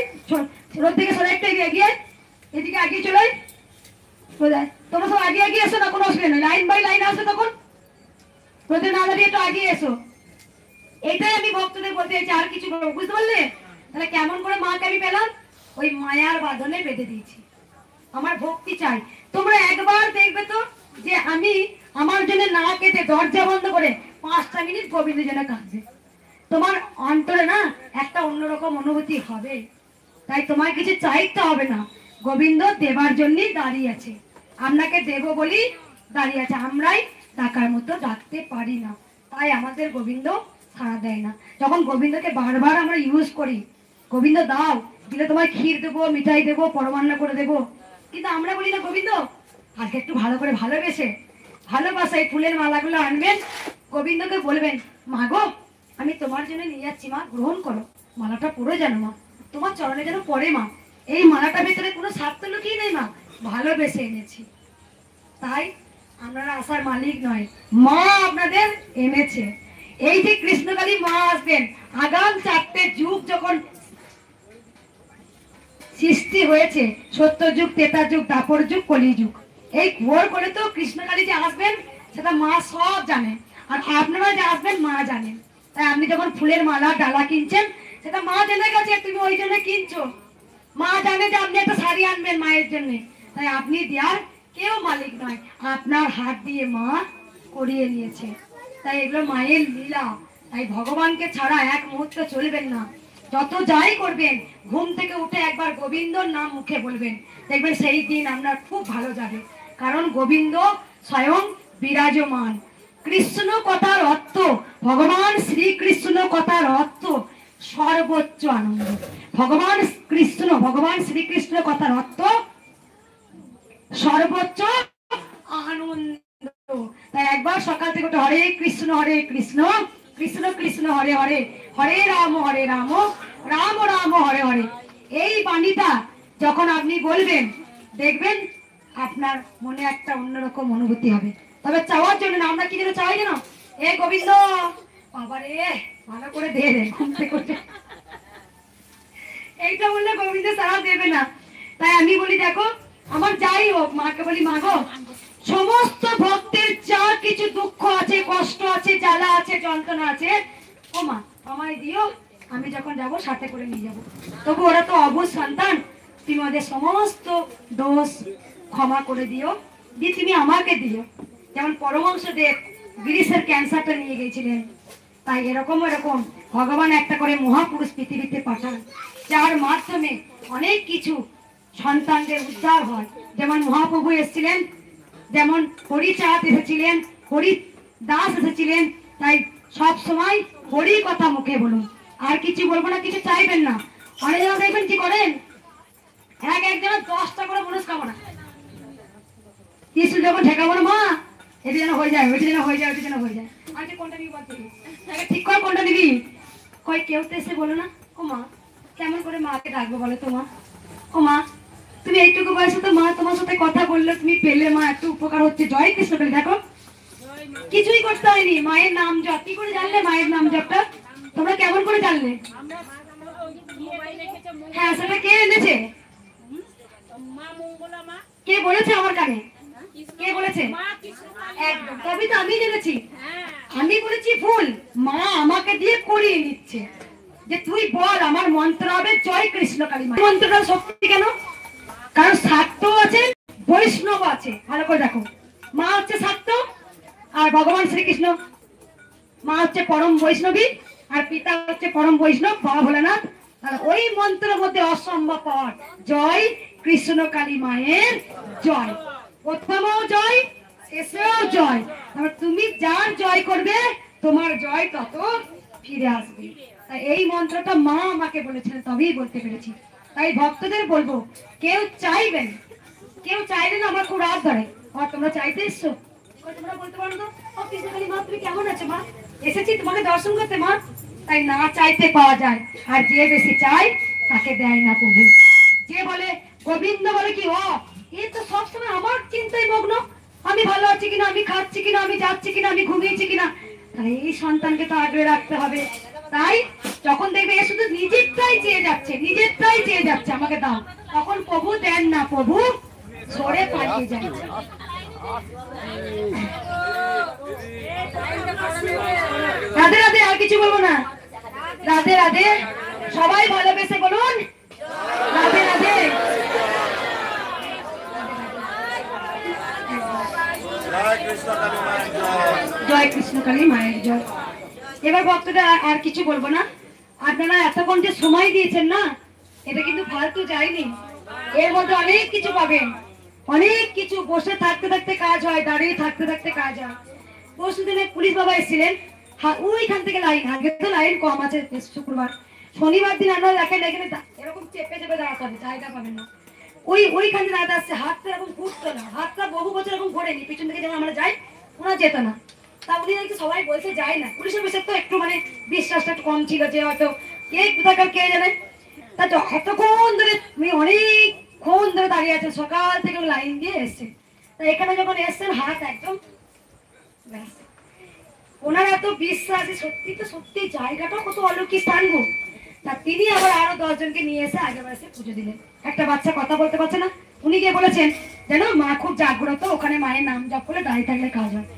রোদ থেকে সরাই, একটু এগিয়ে, এদিকে এগিয়ে চলে কোথায়? তোমরা সব আগে এগিয়ে এসো না, কোনো অসুবিধা নেই। লাইন বাই লাইন আসো, তখন রোদে না দাঁড়িয়ে একটু এগিয়ে এসো। এইটাই আমি ভক্তদের বলতে চাইছি, আর কিছু বুঝতে পারলে? তাহলে কেমন করে মাকে আমি পেলাম? ওই মায়ার বাঁধনে বেঁধে দিয়েছি। আমার ভক্তি চাই। তোমরা একবার দেখবে তো যে আমি আমার জন্য না কেঁদে দরজা বন্ধ করে 5টা মিনিট গোবিন্দের জন্য কাঁদবে, তোমার অন্তরে না একটা অন্যরকম অনুভূতি হবে। তাই তোমার কিছু চাইতে হবে না, গোবিন্দ দেবার জন্যই দাঁড়িয়ে আছে। আপনাকে দেব বলি দাঁড়িয়ে আছে। আমরাই ডাকার মতো ডাকতে পারি না, তাই আমাদের গোবিন্দ সাড়া দেয় না। যখন গোবিন্দকে বারবার আমরা ইউজ করি, গোবিন্দ দাও, দিলে তোমায় ক্ষীর দেবো, মিঠাই দেবো, পরমান্ন করে দেবো, কিন্তু আমরা বলি না গোবিন্দ আজকে একটু ভালো করে ভালোবেসে, ভালোবাসায় ফুলের মালাগুলো আনবেন, গোবিন্দকে বলবেন মা গো আমি তোমার জন্য নিয়ে যাচ্ছি, মা গ্রহণ করো, মালাটা পরে যেন মা তোমার চরণে যেন পড়ে, মা এই মালাটা ভেতরে কোনো স্বার্থ লুকিয়ে নেই, মা ভালোবেসে এনেছি। তাই আপনারা আসার মালিক নয়, মা আপনাদের এনেছে। এই যে কৃষ্ণকালী মা আসবেন, আগাম 4টে যুগ যখন সৃষ্টি হয়েছে, সত্য যুগ, ত্রেতা যুগ, দ্বাপর যুগ, কলি যুগ, এই ঘোর করে তো কৃষ্ণকালী যে আসবেন সেটা মা সব জানেন, আর আপনারা যে আসবেন মা জানেন। তাই আপনি যখন ফুলের মালা ডালা কিনছেন সেটা মা জেনে গেছে তুমি ওই জন্য কিনছো। মা জানে যে আপনি একটা শাড়ি আনবেন মায়ের জন্য, তাই আপনি দেওয়ার কেউ মালিক নয়, আপনার হাত দিয়ে মা করিয়ে নিয়েছে। তাই এগুলো মায়ের লীলা। তাই ভগবানকে ছাড়া এক মুহূর্ত চলবেন না। যত যাই করবেন ঘুম থেকে উঠে একবার গোবিন্দর নাম মুখে বলবেন, দেখবেন সেই দিন আপনার খুব ভালো যাবে। কারণ গোবিন্দ স্বয়ং বিরাজমান। কৃষ্ণ কথার অর্থ, ভগবান শ্রীকৃষ্ণ কথার অর্থ সর্বোচ্চ আনন্দ। ভগবান কৃষ্ণ, ভগবান শ্রীকৃষ্ণ কথার অর্থ সর্বোচ্চ আনন্দ। তাই একবার সকাল থেকে উঠে হরে কৃষ্ণ কৃষ্ণ কৃষ্ণ হরে হরে, হরে রাম রাম রাম হরে হরে, এই বাণীটা যখন আপনি বলবেন দেখবেন আপনার মনে একটা অন্যরকম অনুভূতি হবে। তবে চাওয়ার জন্য না, আমরা কি যেন চাই যেন এ গোবিন্দ বাবারে ভালো করে দে রে, ঘুম থেকে উঠে এইটা বললে গোবিন্দ সারা দেবে না। তাই আমি বলি দেখো আমার যাই হোক, মাকে বলি মা গো সমস্ত ভক্তের যা কিছু দুঃখ আছে, কষ্ট আছে, জ্বালা আছে, যন্ত্রণা আছে, ও মা আমায় দিও, আমি যখন যাব সাথে করে নিয়ে যাবো। তবু ওরা তো অবুঝ সন্তান, তুমি ওদের সমস্ত দোষ ক্ষমা করে দিও, দিয়ে তুমি আমাকে দিও। যেমন পরমহংসদেব গ্রিসের ক্যান্সারটা নিয়ে গিয়েছিলেন, তাই এরকম ভগবান একটা করে মহাপুরুষ পৃথিবীতে পাঠান, যার মাধ্যমে অনেক কিছু সন্তানদের উদ্ধার হয়। যেমন মহাপ্রভু এসেছিলেন, যেমন হরিচাঁদ এসেছিলেন, হরি দাস এসেছিলেন। তাই সব সময় হরি কথা মুখে বলুন, আর কিছু বলবো না, কিছু চাইবেন না। অনেকজন দেখবেন কি করেন, একজনের 10টা করে মনস্কামনা, কিছু যখন ঠেকাবো না, মা এটা যেন হয়ে যায়, ওইটা যেন হয়ে যায়, ওইটা যেন হয়ে যায়। আচ্ছা কোনটা নিবি বলতে, ঠিক কর কোনটা নিবি। কই কেউ তো এসে বলো না, ও মা কেমন করে মাকে ডাকবো বলো তো মা, ও মা তুমি এইটুকু বয়সে তো মা তোমার সাথে কথা বললে, তুমি পেলে মা একটু উপকার হচ্ছে। জয় কৃষ্ণ বলে দেখো, কিছুই করতে হয়নি, মায়ের নাম জপ। কি করে জানলে মায়ের নাম জপটা? তোমরা কেমন করে জানলে? হ্যাঁ সেটা কে এনেছে? কে বলেছে আমার কানে? কে বলেছে? একদম, তবে তো আমি জেনেছি। আমি বলেছি ভুল, মা আমাকে দিয়ে করিয়ে নিচ্ছে যে তুই বল আমার মন্ত্র হবে জয় কৃষ্ণ কালী মা। মন্ত্রটা শক্তি কেন? কারণ শাক্ত আছে, বৈষ্ণব আছে। ভালো করে দেখো, মা হচ্ছে শাক্ত আর ভগবান শ্রীকৃষ্ণ, মা হচ্ছে পরম বৈষ্ণবী আর পিতা হচ্ছে পরম বৈষ্ণব বাবা ভোলানাথ। আর ওই মন্ত্রের মধ্যে অসম্ভব পাওয়ার, জয় কৃষ্ণ কালী মায়ের জয়, প্রথমেও জয় শেষেও জয়। তুমি যার জয় করবে তোমার জয় তত ফিরে আসবে। তাই এই মন্ত্রটা মা আমাকে বলেছেন, তবেই বলতে পেরেছি। তাই ভক্তদের বলবো, কেউ চাইবেন, কেউ চাইলে না আমার খুব রাত ধরে, আর তোমরা চাইতে এসছো, তোমরা বলতে পারো তো কৃষ্ণকালী মা তুমি কেমন আছো মা, এসেছি তোমাকে দর্শন করতে মা। তাই না চাইতে পাওয়া যায়, আর যে বেশি চায় তাকে দেয় না প্রভু। যে বলে গোবিন্দ বলে কি ও এ তো সবসময় আমার চিন্তায় মগ্ন, আমি ভালো আছি কিনা, আমি খাচ্ছি কিনা, আমি যাচ্ছি কিনা, আমি ঘুমিয়েছি কিনা। তাই এই সন্তানকে তো আগলে রাখতে হবে। তাই যখন দেখবে এ শুধু নিজেরটাই চেয়ে যাচ্ছে, নিজেরটাই চেয়ে যাচ্ছে আমাকে দাও, তখন প্রভু দেন না, প্রভু সরে পালিয়ে যায়। রাধে রাধে, আর কিছু বলবো না। রাধে রাধে, সবাই ভালোবেসে বলুন রাধে রাধে। জয় কৃষ্ণ কালী মায়ের জয়। এবার ভক্তরা আর কিছু বলবো না। আপনারা এতক্ষণ যে সময় দিয়েছেন না, এটা কিন্তু ফালতু যায়নি, এর মধ্যে অনেক কিছু পাবেন, অনেক কিছু। বসে থাকতে থাকতে কাজ হয়, দাঁড়িয়ে থাকতে থাকতে কাজ হয়। পরশু দিনে পুলিশ বাবা এসেছিলেন, ওইখান থেকে লাইন, আগে তো লাইন কম আছে শুক্রবার, শনিবার দিন আমরা দেখেন এখানে এরকম চেপে চেপে দাঁড়াতে হবে, জায়গা পাবেন না। ওইখানে দাঁড়াতে আসছে, হাতটা এরকম ঘুরতো না, হাতটা বহু বছর এরকম ঘোরেনি, পিছন থেকে যেমন আমরা যাই ওনার যেত না। তা উনি নাকি সবাই বলছে যায় না, পুলিশের বিষয় তো একটু মানে বিশ্বাসটা একটু কম ছিল, যে হয়তো কে কোথাকার কে জানে। তা তো এতক্ষণ ধরে অনেকক্ষণ ধরে দাঁড়িয়ে আছে, সকাল থেকে লাইন দিয়ে এসছে। তা এখানে যখন এসছেন হাত একদম ওনার এত বিশ্বাস, সত্যি তো সত্যি জায়গাটা কত অলৌকিক স্থান গো। তা তিনি আবার আরো 10 জনকে নিয়ে এসে আগেবার এসে পুজো দিলেন। একটা বাচ্চা কথা বলতে পারছে না, উনি গিয়ে বলেছেন যেন মা খুব জাগ্রত, ওখানে মায়ের নাম জপ করে দাঁড়িয়ে থাকলে কাজ হয়।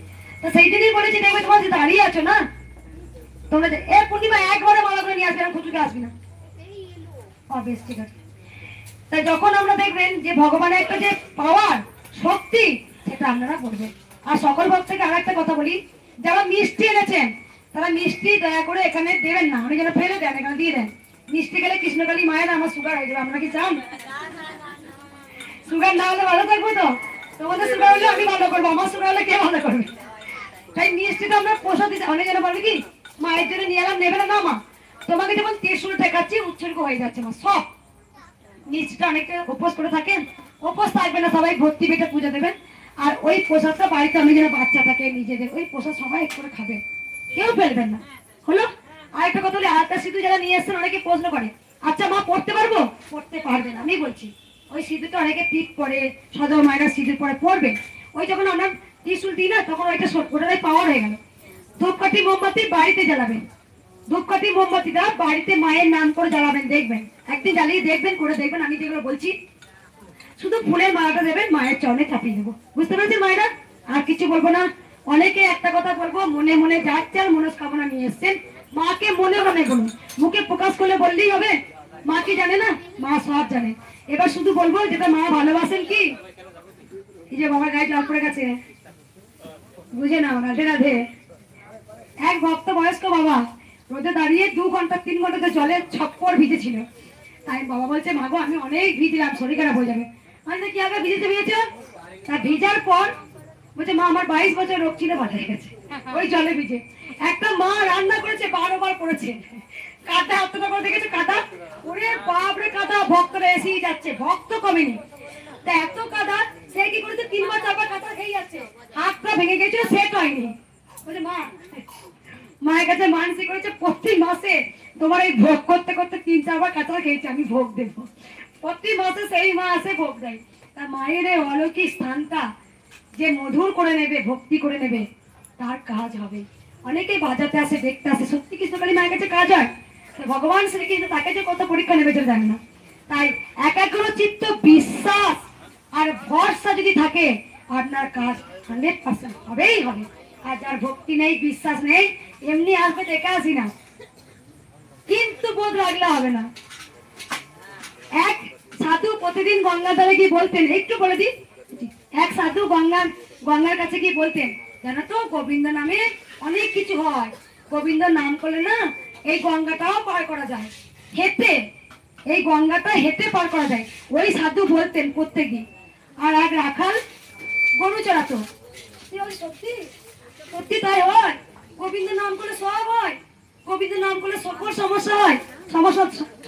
তো সেই দিনই বলেছি দেখবে তোমার যে দাঁড়িয়ে আছো না, তোমরা এ পূর্ণিমা একবারে মালা করে নিয়ে আসবে, খুচুকে আসবি না। বেশ ঠিক আছে। তাই যখন আমরা দেখবেন যে ভগবানের একটা যে পাওয়ার শক্তি, সেটা আপনারা বলবেন। আর সকল ভক্তকে আর একটা কথা বলি, যারা মিষ্টি এনেছেন তারা মিষ্টি দয়া করে এখানে দেবেন না, অনেক যেন ফেলে দেন, এখানে দিয়ে দেন। মিষ্টি খেলে কৃষ্ণকালী মায়ের আমার সুগার হয়ে যাবে, আপনারা কি চান? সুগার না হলে ভালো থাকবো তো, তোমাদের সুগার হলে আমি ভালো করবো, আমার সুগার হলে কে ভালো করবে? তাই মিষ্টিটা আমরা প্রসাদ দিতে, অনেক যেন বলবে কি মায়ের জন্য নিয়ে এলাম, নেবে না মা, তোমাকে যেমন ত্রিশূল ঠেকাচ্ছি উৎসর্গ হয়ে যাচ্ছে মা, সব মিষ্টিটা অনেকটা উপোস করে থাকেন, উপোস থাকবে না, সবাই ভর্তি পেটে পুজো দেবেন। আর ওই প্রসাদটা বাড়িতে আমি যেন বাচ্চা থাকে নিজেদের, ওই প্রসাদ সবাই একটু করে খাবেন, কেউ ফেলবেন না, হলো? আর একটা কথা বলি, আলতা সিঁদুর যারা নিয়ে এসছেন অনেকে প্রশ্ন করে, আচ্ছা মা পড়তে পারবো? পড়তে পারবেন, আমি বলছি ওই সিঁদুরটা অনেকে টিপ করে, সদা মায়েরা সিঁদুর পরে পড়বে, ওই যখন আমরা ত্রিশূল দিই না, তখন ওইটা ওটাই পাওয়ার হয়ে গেল। ধূপকাঠি মোমবাতি বাড়িতে জ্বালাবেন, ধূপকাঠি মোমবাতিটা বাড়িতে মায়ের নাম করে জ্বালাবেন, দেখবেন একদিন জ্বালিয়ে দেখবেন, করে দেখবেন আমি যেগুলো বলছি। শুধু ফুলের মালাটা দেবেন, মায়ের চরণে চাপিয়ে দেবো, বুঝতে পেরেছেন মায়েরা? আর কিছু বলবো না। অনেকে একটা কথা বলবো, মনে মনে যাচ্ছে আর মনস্কামনা নিয়ে এসছেন, মাকে মনে মনে বলুন, মুখে প্রকাশ করলে বললেই হবে? মা কি জানে না? মা সব জানে। এবার শুধু বলবো যেটা মা ভালোবাসেন কি, এই যে বাবার গায়ে জল পড়ে গেছে, বুঝে নাও, রাধে রাধে। এক ভক্ত বয়স্ক বাবা রোদে দাঁড়িয়ে 2 ঘন্টা 3 ঘন্টা তো জলে ছপ্পর ভিজেছিল। তাই বাবা বলছে, মাগো আমি অনেক ভিজলাম, শরীর খারাপ হয়ে যাবে। আমি কি আগে ভিজেছো? তা ভিজার পর বলছে, মা আমার 22 বছর রোগ ছিল, ভালো হয়ে গেছে ওই জলে ভিজে। একটা মা রান্না করেছে, 12 বার করেছে, কাদা হাতটা করে দেখেছো কাদা, ওরে বাপরে কাদা, ভক্তরা এসেই যাচ্ছে, ভক্ত কমেনি। তা এত কাদা, সে কি করেছে 3 বার 4 বার কাদা খেয়ে যাচ্ছে, হাতটা ভেঙে গেছিল, সেট হয়নি। বলছে মা, মায়ের কাছে মানসিক করেছে প্রতি মাসে তোমার এই ভোগ করতে করতে 3-4 বার কাঁচা খেয়েছে, আমি ভোগ দেবো। প্রতি মাসে সেই মা আসে ভোগ দেয়। তার মায়ের এই অলৌকিক স্থানটা যে মধুর করে নেবে, ভক্তি করে নেবে, তার কাজ হবে। অনেকেই বাজাতে আসে, দেখতে আসে, সত্যি কৃষ্ণকালী মায়ের কাছে কাজ হয়। ভগবান শ্রীকৃষ্ণ তাকে যে কত পরীক্ষা নেবে সেটা জানে না। তাই একাগ্র চিত্ত, বিশ্বাস আর ভরসা যদি থাকে, আপনার কাজ 100% হবেই হবে। আর যার ভক্তি নেই, বিশ্বাস নেই, এমনি আসবে, দেখে আসি না, কিন্তু বোধ লাগলে হবে না। এক সাধু প্রতিদিন গঙ্গার ধারে গিয়ে বলতেন, একটু বলে দিন। এক সাধু গঙ্গার কাছে গিয়ে বলতেন, জানো তো গোবিন্দ নামে অনেক কিছু হয়, গোবিন্দ নাম করলে না এই গঙ্গাটাও পার করা যায় হেঁটে, এই গঙ্গাটা হেঁটে পার করা যায়। ওই সাধু বলতেন প্রত্যেকদিন। আর এক রাখাল গরু চড়াতো। সত্যি সত্যি তাই হয়, গোবিন্দ নাম করলে সব হয়, গোবিন্দ নাম করলে সকল সমস্যা হয়,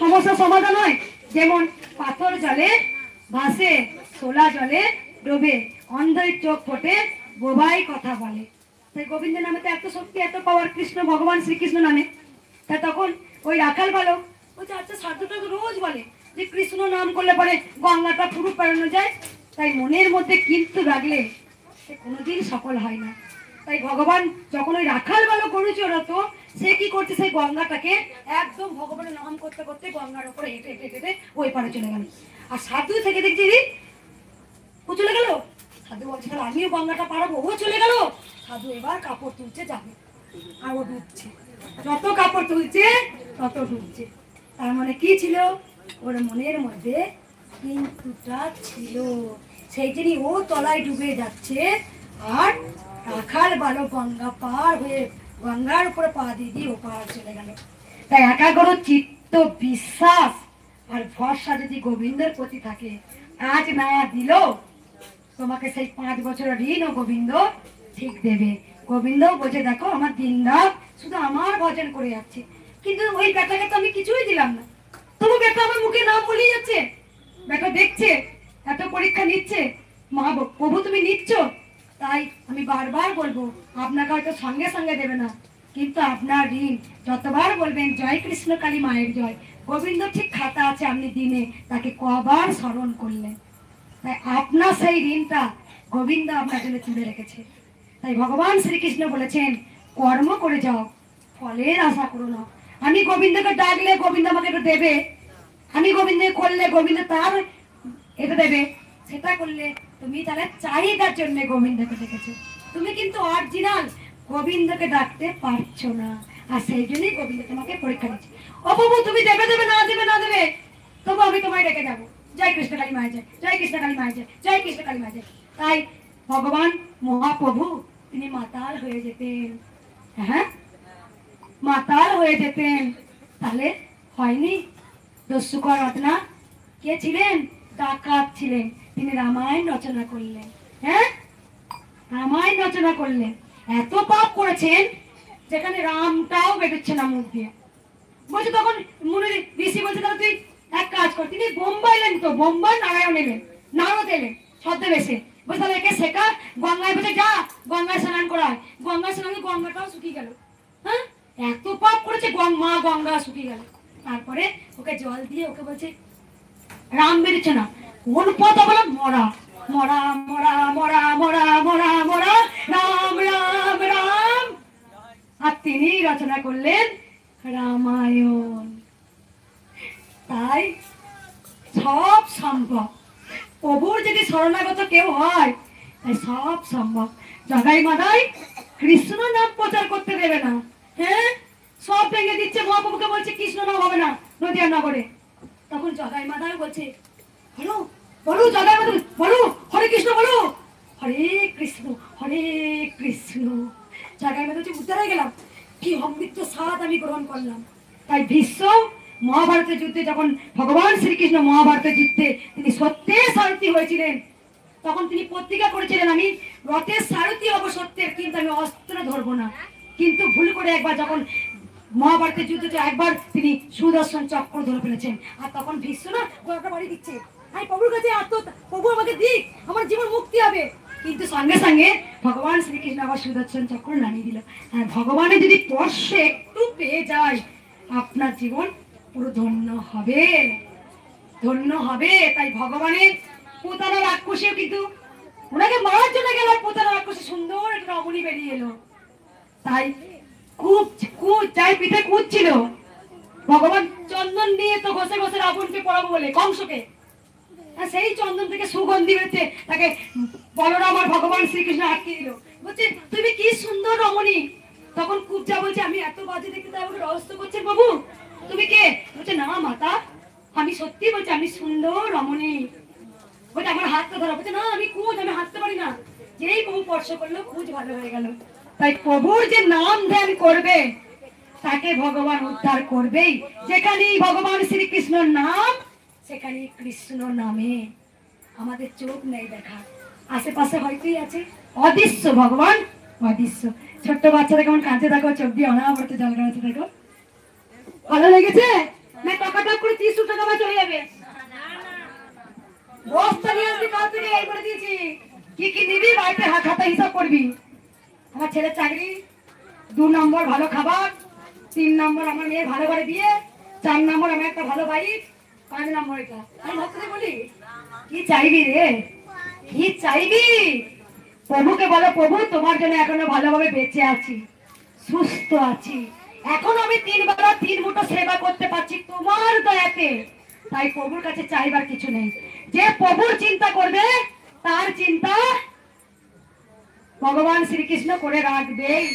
সমস্যার সমাধান হয়। যেমন পাথর জলে ভাসে, সোলা জলে ডোবে, অন্ধের চোখ ফোটে, বোবাই কথা বলে। তাই গোবিন্দ নামে তো এত শক্তি, এত পাওয়ার, কৃষ্ণ ভগবান শ্রীকৃষ্ণ নামে। তা তখন ওই রাখাল বালক বলছে, আচ্ছা সাধুটা তো রোজ বলে যে কৃষ্ণ নাম করলে পরে গঙ্গাটা পুরো পেরোনো যায়, তাই মনের মধ্যে কিন্তু রাখলে সে কোনোদিন সফল হয় না। তাই ভগবান যখন ওই রাখাল বালক গরু চড়াতো, সে কি করছে, সেই গঙ্গাটাকে একদম ভগবানের নাম করতে করতে গঙ্গার উপরে হেঁটে হেঁটে হেঁটে ওই পারে চলে গেল। আর সাধু থেকে দেখছি ও চলে গেল। সাধু বলছে, তাহলে আমিও গঙ্গাটা পারাবো। ও চলে গেল। সাধু এবার কাপড় তুলছে যাবে, আর ও ডুবছে, যত কাপড় তুলছে তত ডুবছে। তার মানে কি ছিল, ওর মনের মধ্যে কিন্তুটা ছিল, সেই জন্যই ও তলায় ডুবে যাচ্ছে। আর রাখাল বালক গঙ্গা পার হয়ে গঙ্গার উপরে পা দিয়ে দিয়ে ও পার চলে গেল। তাই একাগ্র চিত্ত, বিশ্বাস আর ভরসা যদি গোবিন্দের প্রতি থাকে, আজ না দিল তোমাকে সেই 5 বছরের ঋণ ও গোবিন্দ ঠিক দেবে। গোবিন্দ বোঝে, দেখো আমার দিন রাত শুধু আমার ভজন করে যাচ্ছে, কিন্তু ওই বেটাকে তো আমি কিছুই দিলাম না, তবু বেটা আমার মুখে নাম বলিয়ে যাচ্ছে, বেটা দেখছে, এত পরীক্ষা নিচ্ছে, মা প্রভু তুমি নিচ্ছ। তাই আমি বারবার বলবো, আপনাকে হয়তো সঙ্গে সঙ্গে দেবে না, কিন্তু আপনার ঋণ যতবার বলবেন জয় কৃষ্ণ কালী মায়ের জয়, গোবিন্দ ঠিক খাতা আছে, আপনি দিনে তাকে কবার স্মরণ করলেন। তাই আপনার সেই ঋণটা গোবিন্দ আপনার জন্য তুলে রেখেছে। তাই ভগবান শ্রীকৃষ্ণ বলেছেন, কর্ম করে যাও, ফলের আশা করো না। আমি গোবিন্দকে ডাকলে গোবিন্দ আমাকে এটা দেবে, আমি গোবিন্দকে করলে গোবিন্দ তার এটা দেবে, সেটা করলে তুমি তাহলে চাহিদার জন্য গোবিন্দকে ডেকেছো, তুমি কিন্তু অরিজিনাল গোবিন্দকে ডাকতে পারছো না। আর সেই জন্যই গোবিন্দ তোমাকে পরীক্ষা দিচ্ছে। ও বাবু তুমি দেবে দেবে না দেবে না দেবে, তবু আমি তোমায় ডেকে যাবো। জয় কৃষ্ণ কালী মায়ের জয়, জয় কৃষ্ণ কালী মায়ের জয়, জয় কৃষ্ণ কালী মায়ের জয়। তাই ভগবান মহাপ্রভু তিনি মাতাল হয়ে যেতেন, হ্যাঁ মাতাল হয়ে যেতেন, তাহলে হয়নি। দস্যুকর রত্না কে ছিলেন, ডাকাত ছিলেন, তিনি রামায়ণ রচনা করলেন। হ্যাঁ রামায়ণ রচনা করলেন, এত পাপ করেছেন যেখানে রামটাও বেরোচ্ছে না মুখ দিয়ে। বলছে তখন মনে ঋষি বলছে, তাহলে তুই এক কাজ কর। তিনি বোম্বাই এলেন, তো বোম্বাই নারায়ণ এলেন, নারদ এলেন ছদ্মবেশে, বলছে তাহলে একে শেখা, গঙ্গায় বসে যা গঙ্গায় স্নান করায়। গঙ্গায় স্নানে গঙ্গাটাও শুকিয়ে গেল। হ্যাঁ এত পাপ করেছে, মা গঙ্গা শুকিয়ে গেল। তারপরে ওকে জল দিয়ে ওকে বলছে, রাম বেরোচ্ছে না, কোন পথ বলো, মরা মরা মরা মরা মরা মরা মরা রাম রাম রাম। আর তিনি রচনা করলেন রামায়ণ। তাই সব সম্ভব, প্রভুর যদি শরণাগত কেউ হয় তাই সব সম্ভব। জগাই মাদাই কৃষ্ণ নাম প্রচার করতে দেবে না, হ্যাঁ সব ভেঙে দিচ্ছে। মহাপ্রভুকে বলছে কৃষ্ণ নাম হবে না নদিয়া নগরে। তখন জগাই মাদাই বলছে, বলো বলো জগাই মাদাই বলো, হরে কৃষ্ণ বলো, হরে কৃষ্ণ হরে কৃষ্ণ। জায়গায় মধ্যে হচ্ছে উদ্ধার হয়ে গেলাম, কি অমৃত স্বাদ আমি গ্রহণ করলাম। তাই ভীষ্ম মহাভারতের যুদ্ধে যখন ভগবান শ্রীকৃষ্ণ মহাভারতের যুদ্ধে তিনি সত্যের সারথি হয়েছিলেন, তখন তিনি প্রতিজ্ঞা করেছিলেন আমি রথের সারথি হব সত্যের, কিন্তু আমি অস্ত্র ধরবো না। কিন্তু ভুল করে একবার যখন মহাভারতের যুদ্ধে একবার তিনি সুদর্শন চক্র ধরে ফেলেছেন, আর তখন ভীষ্ম না গোলাটা বাড়ি দিচ্ছে, আমি প্রভুর কাছে প্রভু আমাকে দিক, আমার জীবন মুক্তি হবে। কিন্তু সঙ্গে সঙ্গে ভগবান শ্রীকৃষ্ণ আবার সুদর্শন চক্র নামিয়ে দিল। হ্যাঁ, ভগবানের যদি স্পর্শে একটু পেয়ে যায় আপনার জীবন পুরো ধন্য হবে, ধন্য হবে। তাই ভগবানের পোতানা রাক্ষসেও কিন্তু ওনাকে মারার জন্য গেল, পোতানা রাক্ষসে সুন্দর একটা রমণী বেরিয়ে এলো। তাই যাই পিঠে কুদছিল, ভগবান চন্দন দিয়ে তো ঘষে ঘষে রাবণকে পড়াবো বলে কংসকে, সেই চন্দন থেকে সুগন্ধি বেরোচ্ছে, তাকে বলরাম আর ভগবান শ্রীকৃষ্ণ আটকে দিল। বলছে তুমি কি সুন্দর রমণী। তখন কুবজা বলছে আমি এত বাজে দেখতে তাই আমাকে রহস্য করছেন বাবু, তুমি কে? বলছে না মাতা, আমি সত্যি বলছি আমি সুন্দর রমণী। বলছে আমার হাতটা ধরা। বলছে না আমি কুঁজ, আমি হাঁটতে পারি না। যেই প্রভু স্পর্শ করলো কুঁজ ভালো হয়ে গেল। তাই প্রভুর যে নাম ধ্যান করবে তাকে ভগবান উদ্ধার করবেই। যেখানেই ভগবান শ্রীকৃষ্ণর নাম সেখানে কৃষ্ণ নামে আমাদের চোখ নেই দেখা, আশেপাশে হয়তোই আছে অদৃশ্য ভগবান, অদৃশ্য। ছোট্ট বাচ্চারা কেমন কাঁদতে থাকো, চোখ দিয়ে অনাবরত জল গাড়াতে থাকো। ভালো লেগেছে না? টকাটক করে 30 টাকা আমার চলে যাবে। বস্তা নিয়ে আসবি কাল থেকে, এই করে দিয়েছি। কি কি নিবি বাড়িতে খাতা হিসাব করবি। আমার ছেলের চাকরি, 2 নম্বর ভালো খাবার, 3 নম্বর আমার মেয়ের ভালো ঘরে বিয়ে, 4 নম্বর আমার একটা ভালো বাইক, 5 নম্বর এটা। আমি ভক্তদের বলি কি চাইবি রে, কি চাইবি? প্রভুকে বলো প্রভু তোমার জন্য এখনো ভালোভাবে বেঁচে আছি, সুস্থ আছি, এখন আমি 3 বেলা 3 মুঠো সেবা করতে পারছি তোমার দয়াতে। তাই প্রভুর কাছে চাইবার কিছু নেই। যে প্রভুর চিন্তা করবে তার চিন্তা ভগবান শ্রীকৃষ্ণ করে রাখবেই।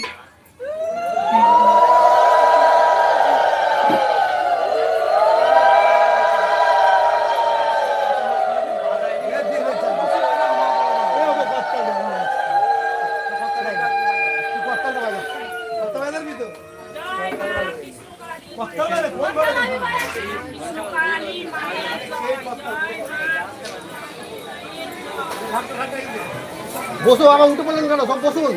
বসো, আবার উঠে পড়লেন কেন? সব বসুন।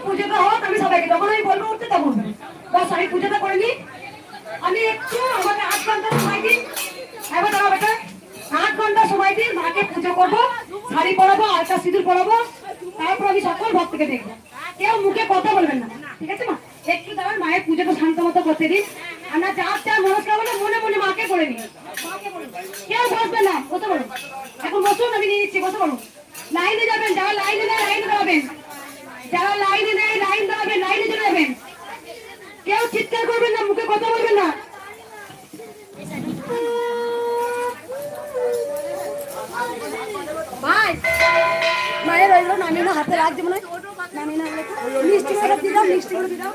পুজোটা হোক, আমি সবাইকে যখন আমি বলবো উঠতে তখন বস আমি পুজোটা করে নি। আমি একটু আমাকে 8 ঘন্টা সময় দিন, এবার দাঁড়া বেটা, 8 ঘন্টা সময় দিন, মাকে পুজো করবো, শাড়ি পরাবো, আলতা সিঁদুর পরাবো, তারপর আমি সকল ভক্তকে দেখবো। কেউ মুখে কথা বলবেন না, ঠিক আছে মা? একটু দাঁড়ান, মায়ের পুজোটা শান্ত মতো করতে দিন। আমরা যার মনস্কামনা মনে মনে মাকে করে নিই। কেউ বসবেন না, বসে বলুন। এখন বসুন, আমি নিয়ে নিচ্ছি, বসে বলুন। লাইনে যাবেন, যারা লাইনে নেয় লাইনে দাঁড়াবেন, যারা লাইনে নেয় লাইন দাঁড়াবেন, লাইনে চলে যাবেন। কেউ চিৎকার করবেন না, মুখে কথা বলবেন না। ভাই মায়ের ওইগুলো নামিয়ে না, হাতে রাখছে মনে হয়, নামিয়ে না। মিষ্টি করে দিলাম, মিষ্টি করে দিলাম।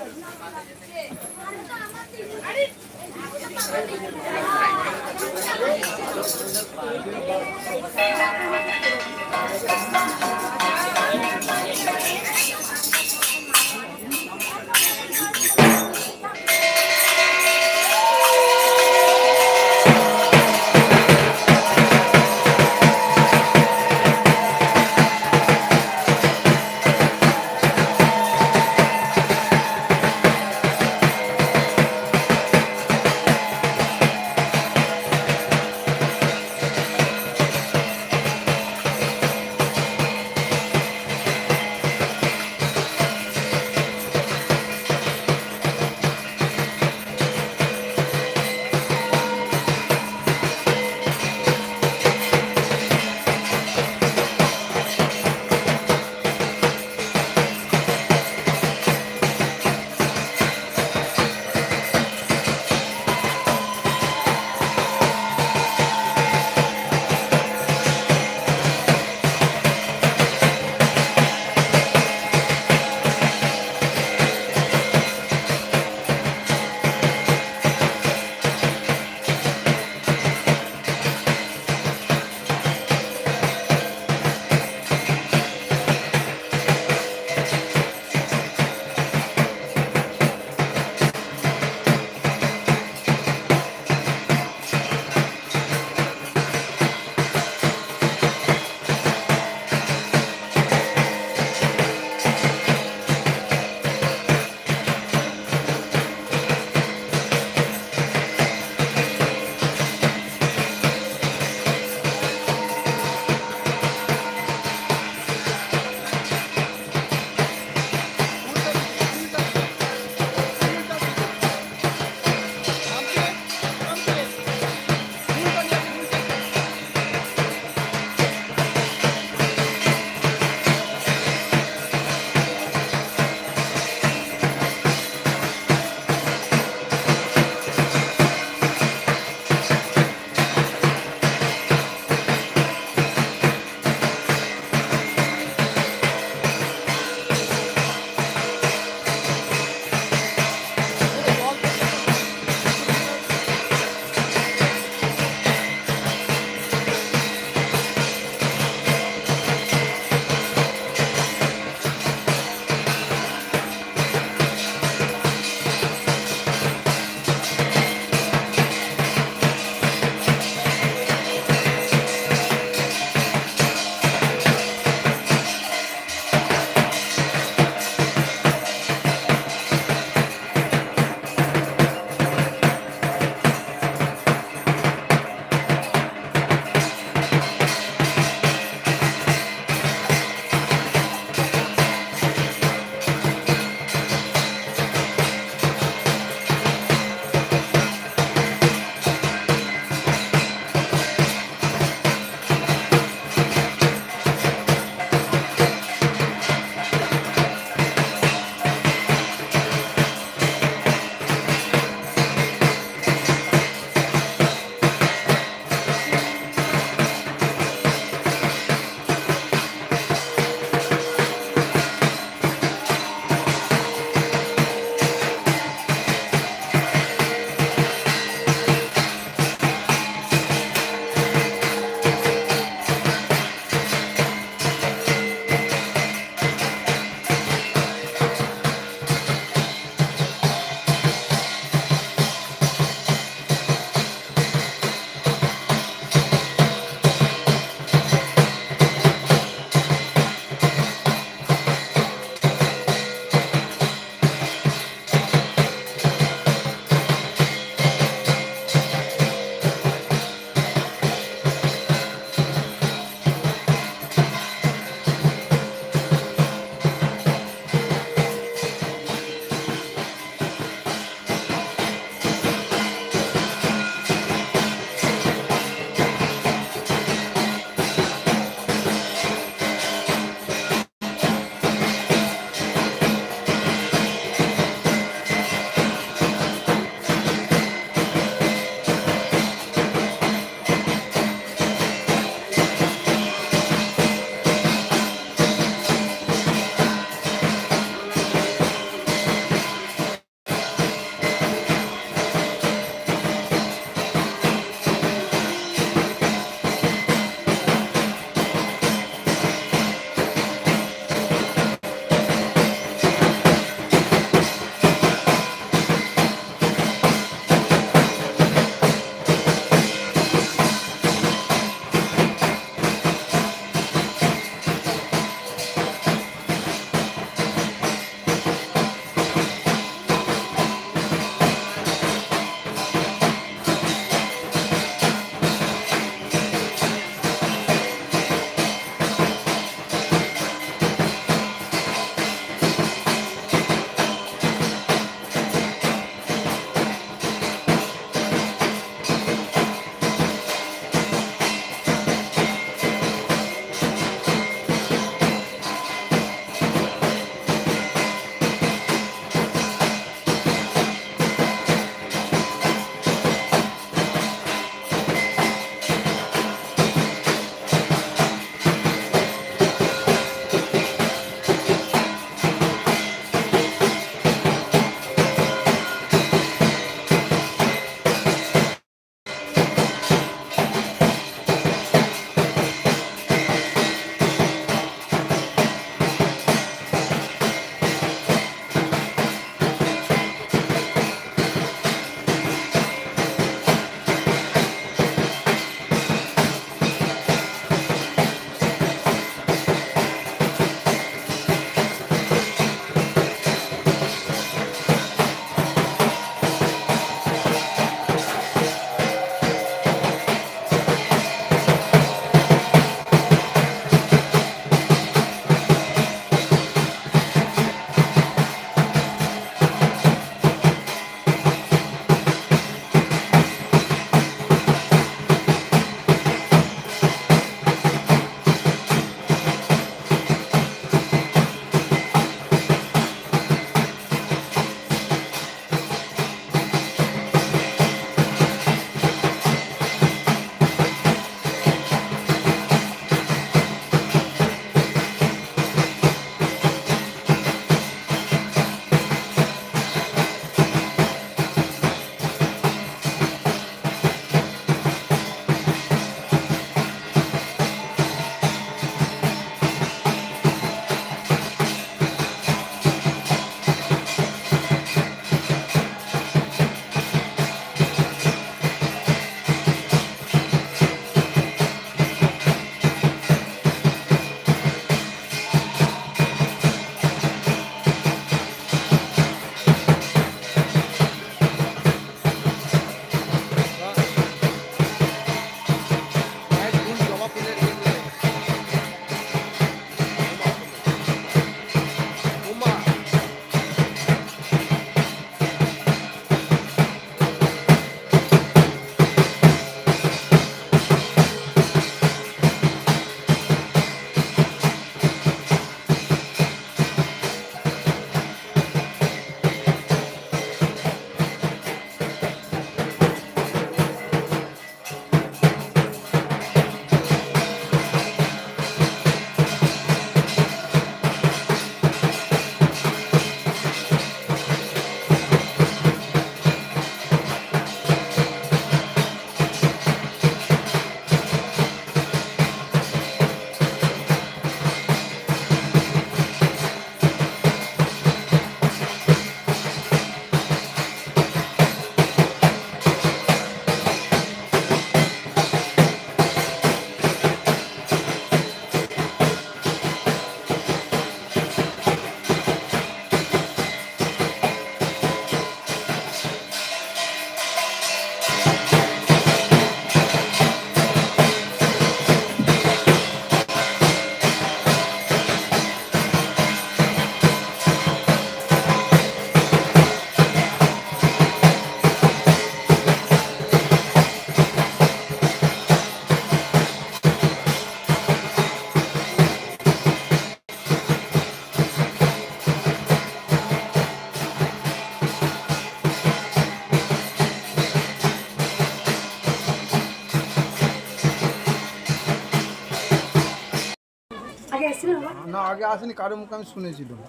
আগে এসেছিলেন বাবা? না আগে আসেনি, কারো মুখে আমি শুনেছিলাম।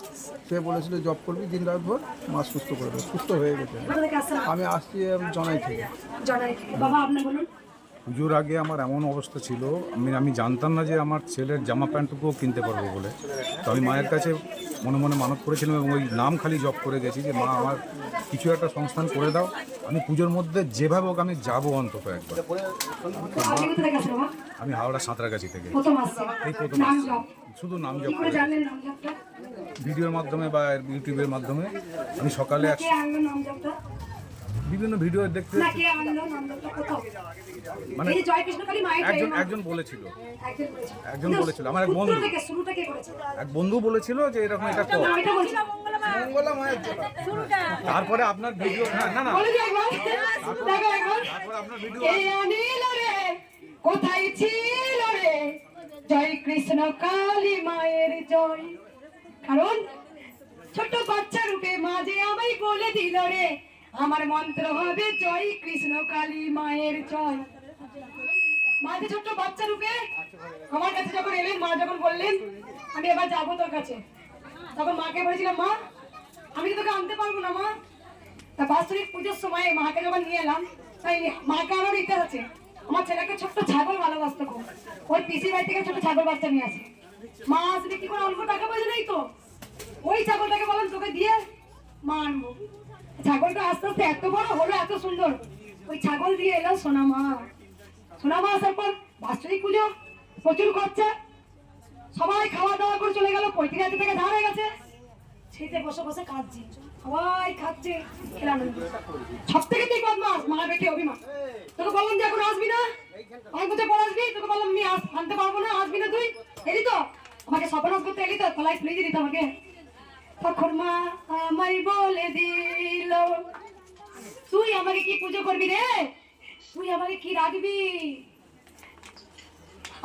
সে বলেছিল জব করবি দিন রাত ভোর, মা সুস্থ করে দেবে, সুস্থ হয়ে গেছে। কোথা থেকে আসছেন? আমি আসছি জনাই থেকে। জনাই থেকে। বাবা আপনি বলুন। পুজোর আগে আমার এমন অবস্থা ছিল, আমি জানতাম না যে আমার ছেলের জামা প্যান্টটুকুও কিনতে পারবো বলে। তো আমি মায়ের কাছে মনে মনে মানত করেছিলাম এবং ওই নাম খালি জপ করে গেছি যে মা আমার কিছু একটা সংস্থান করে দাও, আমি পুজোর মধ্যে যেভাবে হোক আমি যাবো অন্তত একবার। আপনি কোথা থেকে আসছেন বাবা? আমি হাওড়া সাঁতরাগাছি থেকে প্রথম আসছেন। এই প্রথম নাম আসছি। জপ। শুধু নাম জপ কি করে করে জানলেন নাম জপটা? ভিডিওর মাধ্যমে বা ইউটিউবের মাধ্যমে আমি সকালে কে আনলো নাম জপটা? বিভিন্ন ভিডিও দেখতে না কে আনলো নাম জপটা কোথাও? মানে এই যে জয় কৃষ্ণকালী মায়ের একজন বলেছিল, একজন বলেছে। একজন বলেছিল, আমার এক বন্ধু। সূত্র থেকে শুরুটা কে করেছে? এক বন্ধু বলেছিল যে এরকম এটা কর। আমি এটা বলছি। মঙ্গলা মায়ের জন্য। তারপরে আপনার ভিডিও না না বলে দিই একবার। দেখো একবার। তারপরে আপনার ভিডিও কে আনিল রে? কোথায় ছিল রে? জয় কৃষ্ণ কালী মায়ের জয়। কারণ ছোট বাচ্চা রূপে মা যে আমায় বলে দিল রে, আমার মন্ত্র হবে জয় কৃষ্ণ কালী মায়ের জয়। মা যে ছোট্ট বাচ্চা রূপে আমার কাছে যখন এলেন, মা যখন বললেন আমি এবার যাবো তোর কাছে, তখন মাকে বলেছিলাম মা আমি তো তোকে আনতে পারবো না মা। তা বাৎসরিক পুজোর সময় মাকে যখন নিয়ে এলাম, তাই মাকে আমার ইচ্ছা আছে আমার ছেলেকে ছোট্ট ছাগল ভালোবাসতো খুব। ওই পিসির বাড়ি থেকে ছোট ছাগল বাচ্চা নিয়ে আসে। মা আসলে কি করে অল্প টাকা পয়সা নেই তো, ওই ছাগলটাকে বললাম তোকে দিয়ে মা আনবো। ছাগলটা আস্তে আস্তে এত বড় হলো, এত সুন্দর। ওই ছাগল দিয়ে এলো সোনামা। সোনামা আসার পর বাৎসরিক পুজো, প্রচুর খরচা, সবাই খাওয়া দাওয়া করে চলে গেল, 35,000 টাকা ধার হয়ে গেছে। ছেলে বসে বসে খাচ্ছে, সবাই খাচ্ছে, খেলানো। সব থেকে তুই বদমাস, মা বেটে অভিমান। তোকে বললাম যে এখন আসবি না, আমি কোথায় পর আসবি, তোকে বললাম আমি আনতে পারবো না, আসবি না তুই, এলি তো আমাকে সপনাস করতে এলি তো, তলায় ফ্রিজে দিত আমাকে। তখন মা আমায় বলে দিল তুই আমাকে কি পুজো করবি রে, তুই আমাকে কি রাখবি,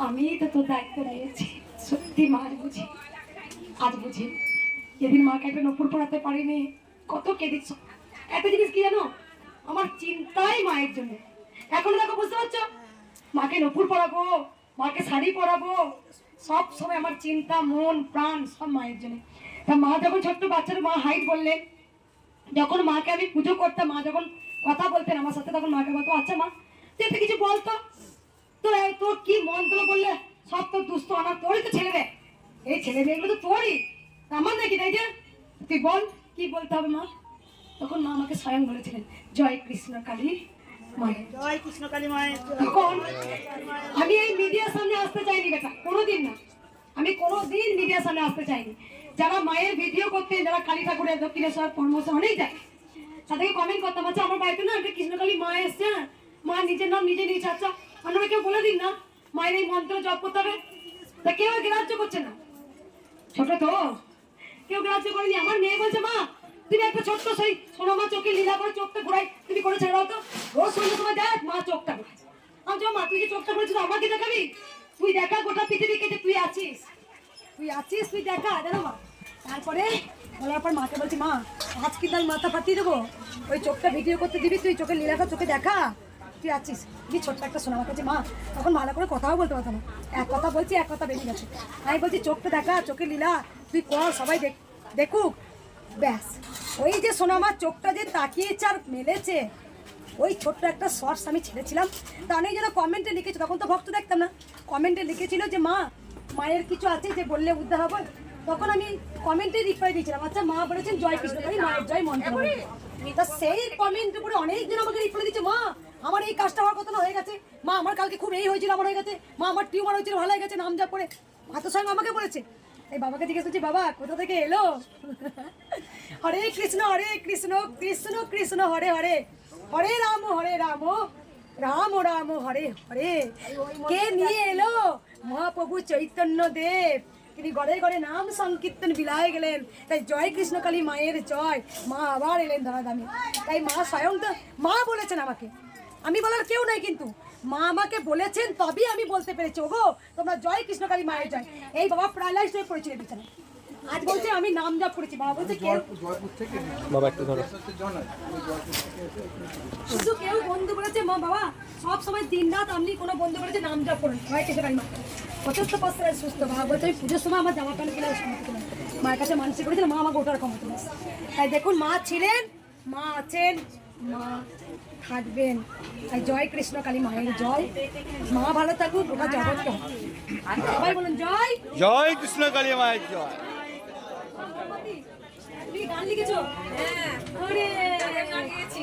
আমি তো তোর দায়িত্ব নিয়েছি। সত্যি মা বুঝি, আজ বুঝি। যেদিন মাকে একটা নপুর পড়াতে পারিনি কত কেঁদেছ। একটা জিনিস কি জানো, আমার চিন্তাই মায়ের জন্য। এখন দেখো বুঝতে পারছো, মাকে নপুর পড়াবো, মাকে শাড়ি পরাবো, সব সময় আমার চিন্তা, মন প্রাণ সব মায়ের জন্য। তা মা যখন ছোট্ট বাচ্চার মা হাইট বললেন, যখন মাকে আমি পুজো করতাম, মা যখন কথা বলতেন আমার সাথে, তখন মাকে বলতো আচ্ছা মা তুই একটা কিছু বলতো, তোর কি মন্ত্র বললে সব তো দুস্থ আমার, তোরই তো ছেলে রে, এই ছেলে মেয়েগুলো তো তোরই, আমার নাকি, তাই যে তুই বল কি বলতে হবে মা। তখন মা আমাকে স্বয়ং বলেছিলেন জয় কৃষ্ণ কালী মায়ের জয়, কৃষ্ণ কালী মায়ের। তখন আমি এই মিডিয়ার সামনে আসতে চাইনি বেটা, কোনোদিন না, আমি কোনোদিন মিডিয়ার সামনে আসতে চাইনি। যারা মায়ের ভিডিও করতেন, যারা কালী ঠাকুরের দক্ষিণেশ্বর পরমেশ্বর অনেক যায়, তাদেরকে কমেন্ট করতাম আচ্ছা আমার বাড়িতে না একটা কৃষ্ণকালী মা এসছে, মা নিজের নাম নিজে নিয়েছে, আচ্ছা আপনারা কেউ বলে দিন না মায়ের এই মন্ত্র জপ করতে হবে। তা কেউ গ্রাহ্য করছে না, ছোট তো কেউ গ্রাহ্য করেনি। আমার মেয়ে বলছে মা তুমি একটা ছোট্ট সেই সোনা মা চোখে লীলা করে চোখটা ঘুরাই তুমি করে ছেড়ে দাও তো, রোজ সন্ধ্যের সময় দেখ মা চোখটা ঘুরায়। আমি যা মা তুই যে চোখটা ঘুরেছিস আমাকে দেখাবি, তুই দেখা গোটা পৃথিবীকে যে তুই আছিস, তুই আছিস, তুই দেখা, জানো মা। তারপরে বলার পর মাকে বলছি মা আজ কিন্তু আমি মাথা ফাটিয়ে দেবো, ওই চোখটা ভিডিও করতে দিবি, তুই চোখের লীলাটা চোখে দেখা, তুই আছিস কি ছোট্ট একটা শোনা। আমার কাছে মা তখন ভালো করে কথাও বলতে পারতো না, এক কথা বলছি এক কথা বেরিয়ে গেছে। আমি বলছি চোখটা দেখা, চোখের লীলা তুই কর, সবাই দেখুক, ব্যাস। ওই যে সোনা আমার চোখটা যে তাকিয়েছে আর মেলেছে, ওই ছোট্ট একটা শর্টস আমি ছেড়েছিলাম। তা অনেক যেন কমেন্টে লিখেছে, তখন তো ভক্ত দেখতাম না, কমেন্টে লিখেছিল যে মা মায়ের কিছু আছে যে বললে উদ্ধার হবে। তখন আমি কমেন্টে রিপ্লাই দিয়েছিলাম আচ্ছা মা বলেছেন জয় কৃষ্ণকালী মায়ের জয় মন্ত্র। তা সেই কমেন্ট উপরে অনেকজন আমাকে রিপ্লাই দিচ্ছে মা আমার এই কাজটা হওয়ার কথা না হয়ে গেছে, মা আমার কালকে খুব এই হয়েছিল আমার হয়ে গেছে, মা আমার টিউমার হয়েছিল ভালো হয়ে গেছে, নাম যা করে মাতার সঙ্গে আমাকে বলেছে। এই বাবাকে জিজ্ঞেস করছি বাবা কোথা থেকে এলো, হরে কৃষ্ণ কৃষ্ণ কৃষ্ণ হরে হরে, হরে রাম রাম রাম হরে হরে কে নিয়ে এলো? মহাপ্রভু চৈতন্য দেব। তিনি ঘরে ঘরে নাম সংকীর্তন বিলায় গেলেন। তাই জয় কৃষ্ণকালী মায়ের জয়। মা আবার এলেন ধরাধামে। তাই মা স্বয়ং তো মা বলেছেন আমাকে, আমি বলার কেউ নাই, কিন্তু মা আমাকে বলেছেন তবেই আমি বলতে পেরেছি ওগো তোমরা জয় কৃষ্ণকালী মায়ের জয়। এই বাবা প্যারালাইজড হয়ে পড়েছিল বিছানায়, আজ বলছে আমি নাম জপ করেছি। বাবা বলছে কেউ বাবা একটু ধরো। শুধু কেউ বন্ধু বলেছে মা বাবা সব সময় দিন রাত আপনি কোনো বন্ধু বলেছে নাম জপ করুন জয় কৃষ্ণকালী মা। অচস্থ পস্তায় সুস্থ। বাবা বলছে আমি পুজোর সময় আমার জামা প্যান্ট কিনে মায়ের কাছে মানসিক করেছিল, মা আমাকে ওটার ক্ষমতা দিয়েছে। তাই দেখুন মা ছিলেন, মা আছেন, মা থাকবেন। তাই জয় কৃষ্ণকালী মায়ের জয়। মা ভালো থাকুক, ওটা জগৎটা সবাই বলুন জয়। জয় কৃষ্ণ কালী মায়ের জয়। তুমি গান লিখেছো? হ্যাঁ, আরে লাগিয়েছি।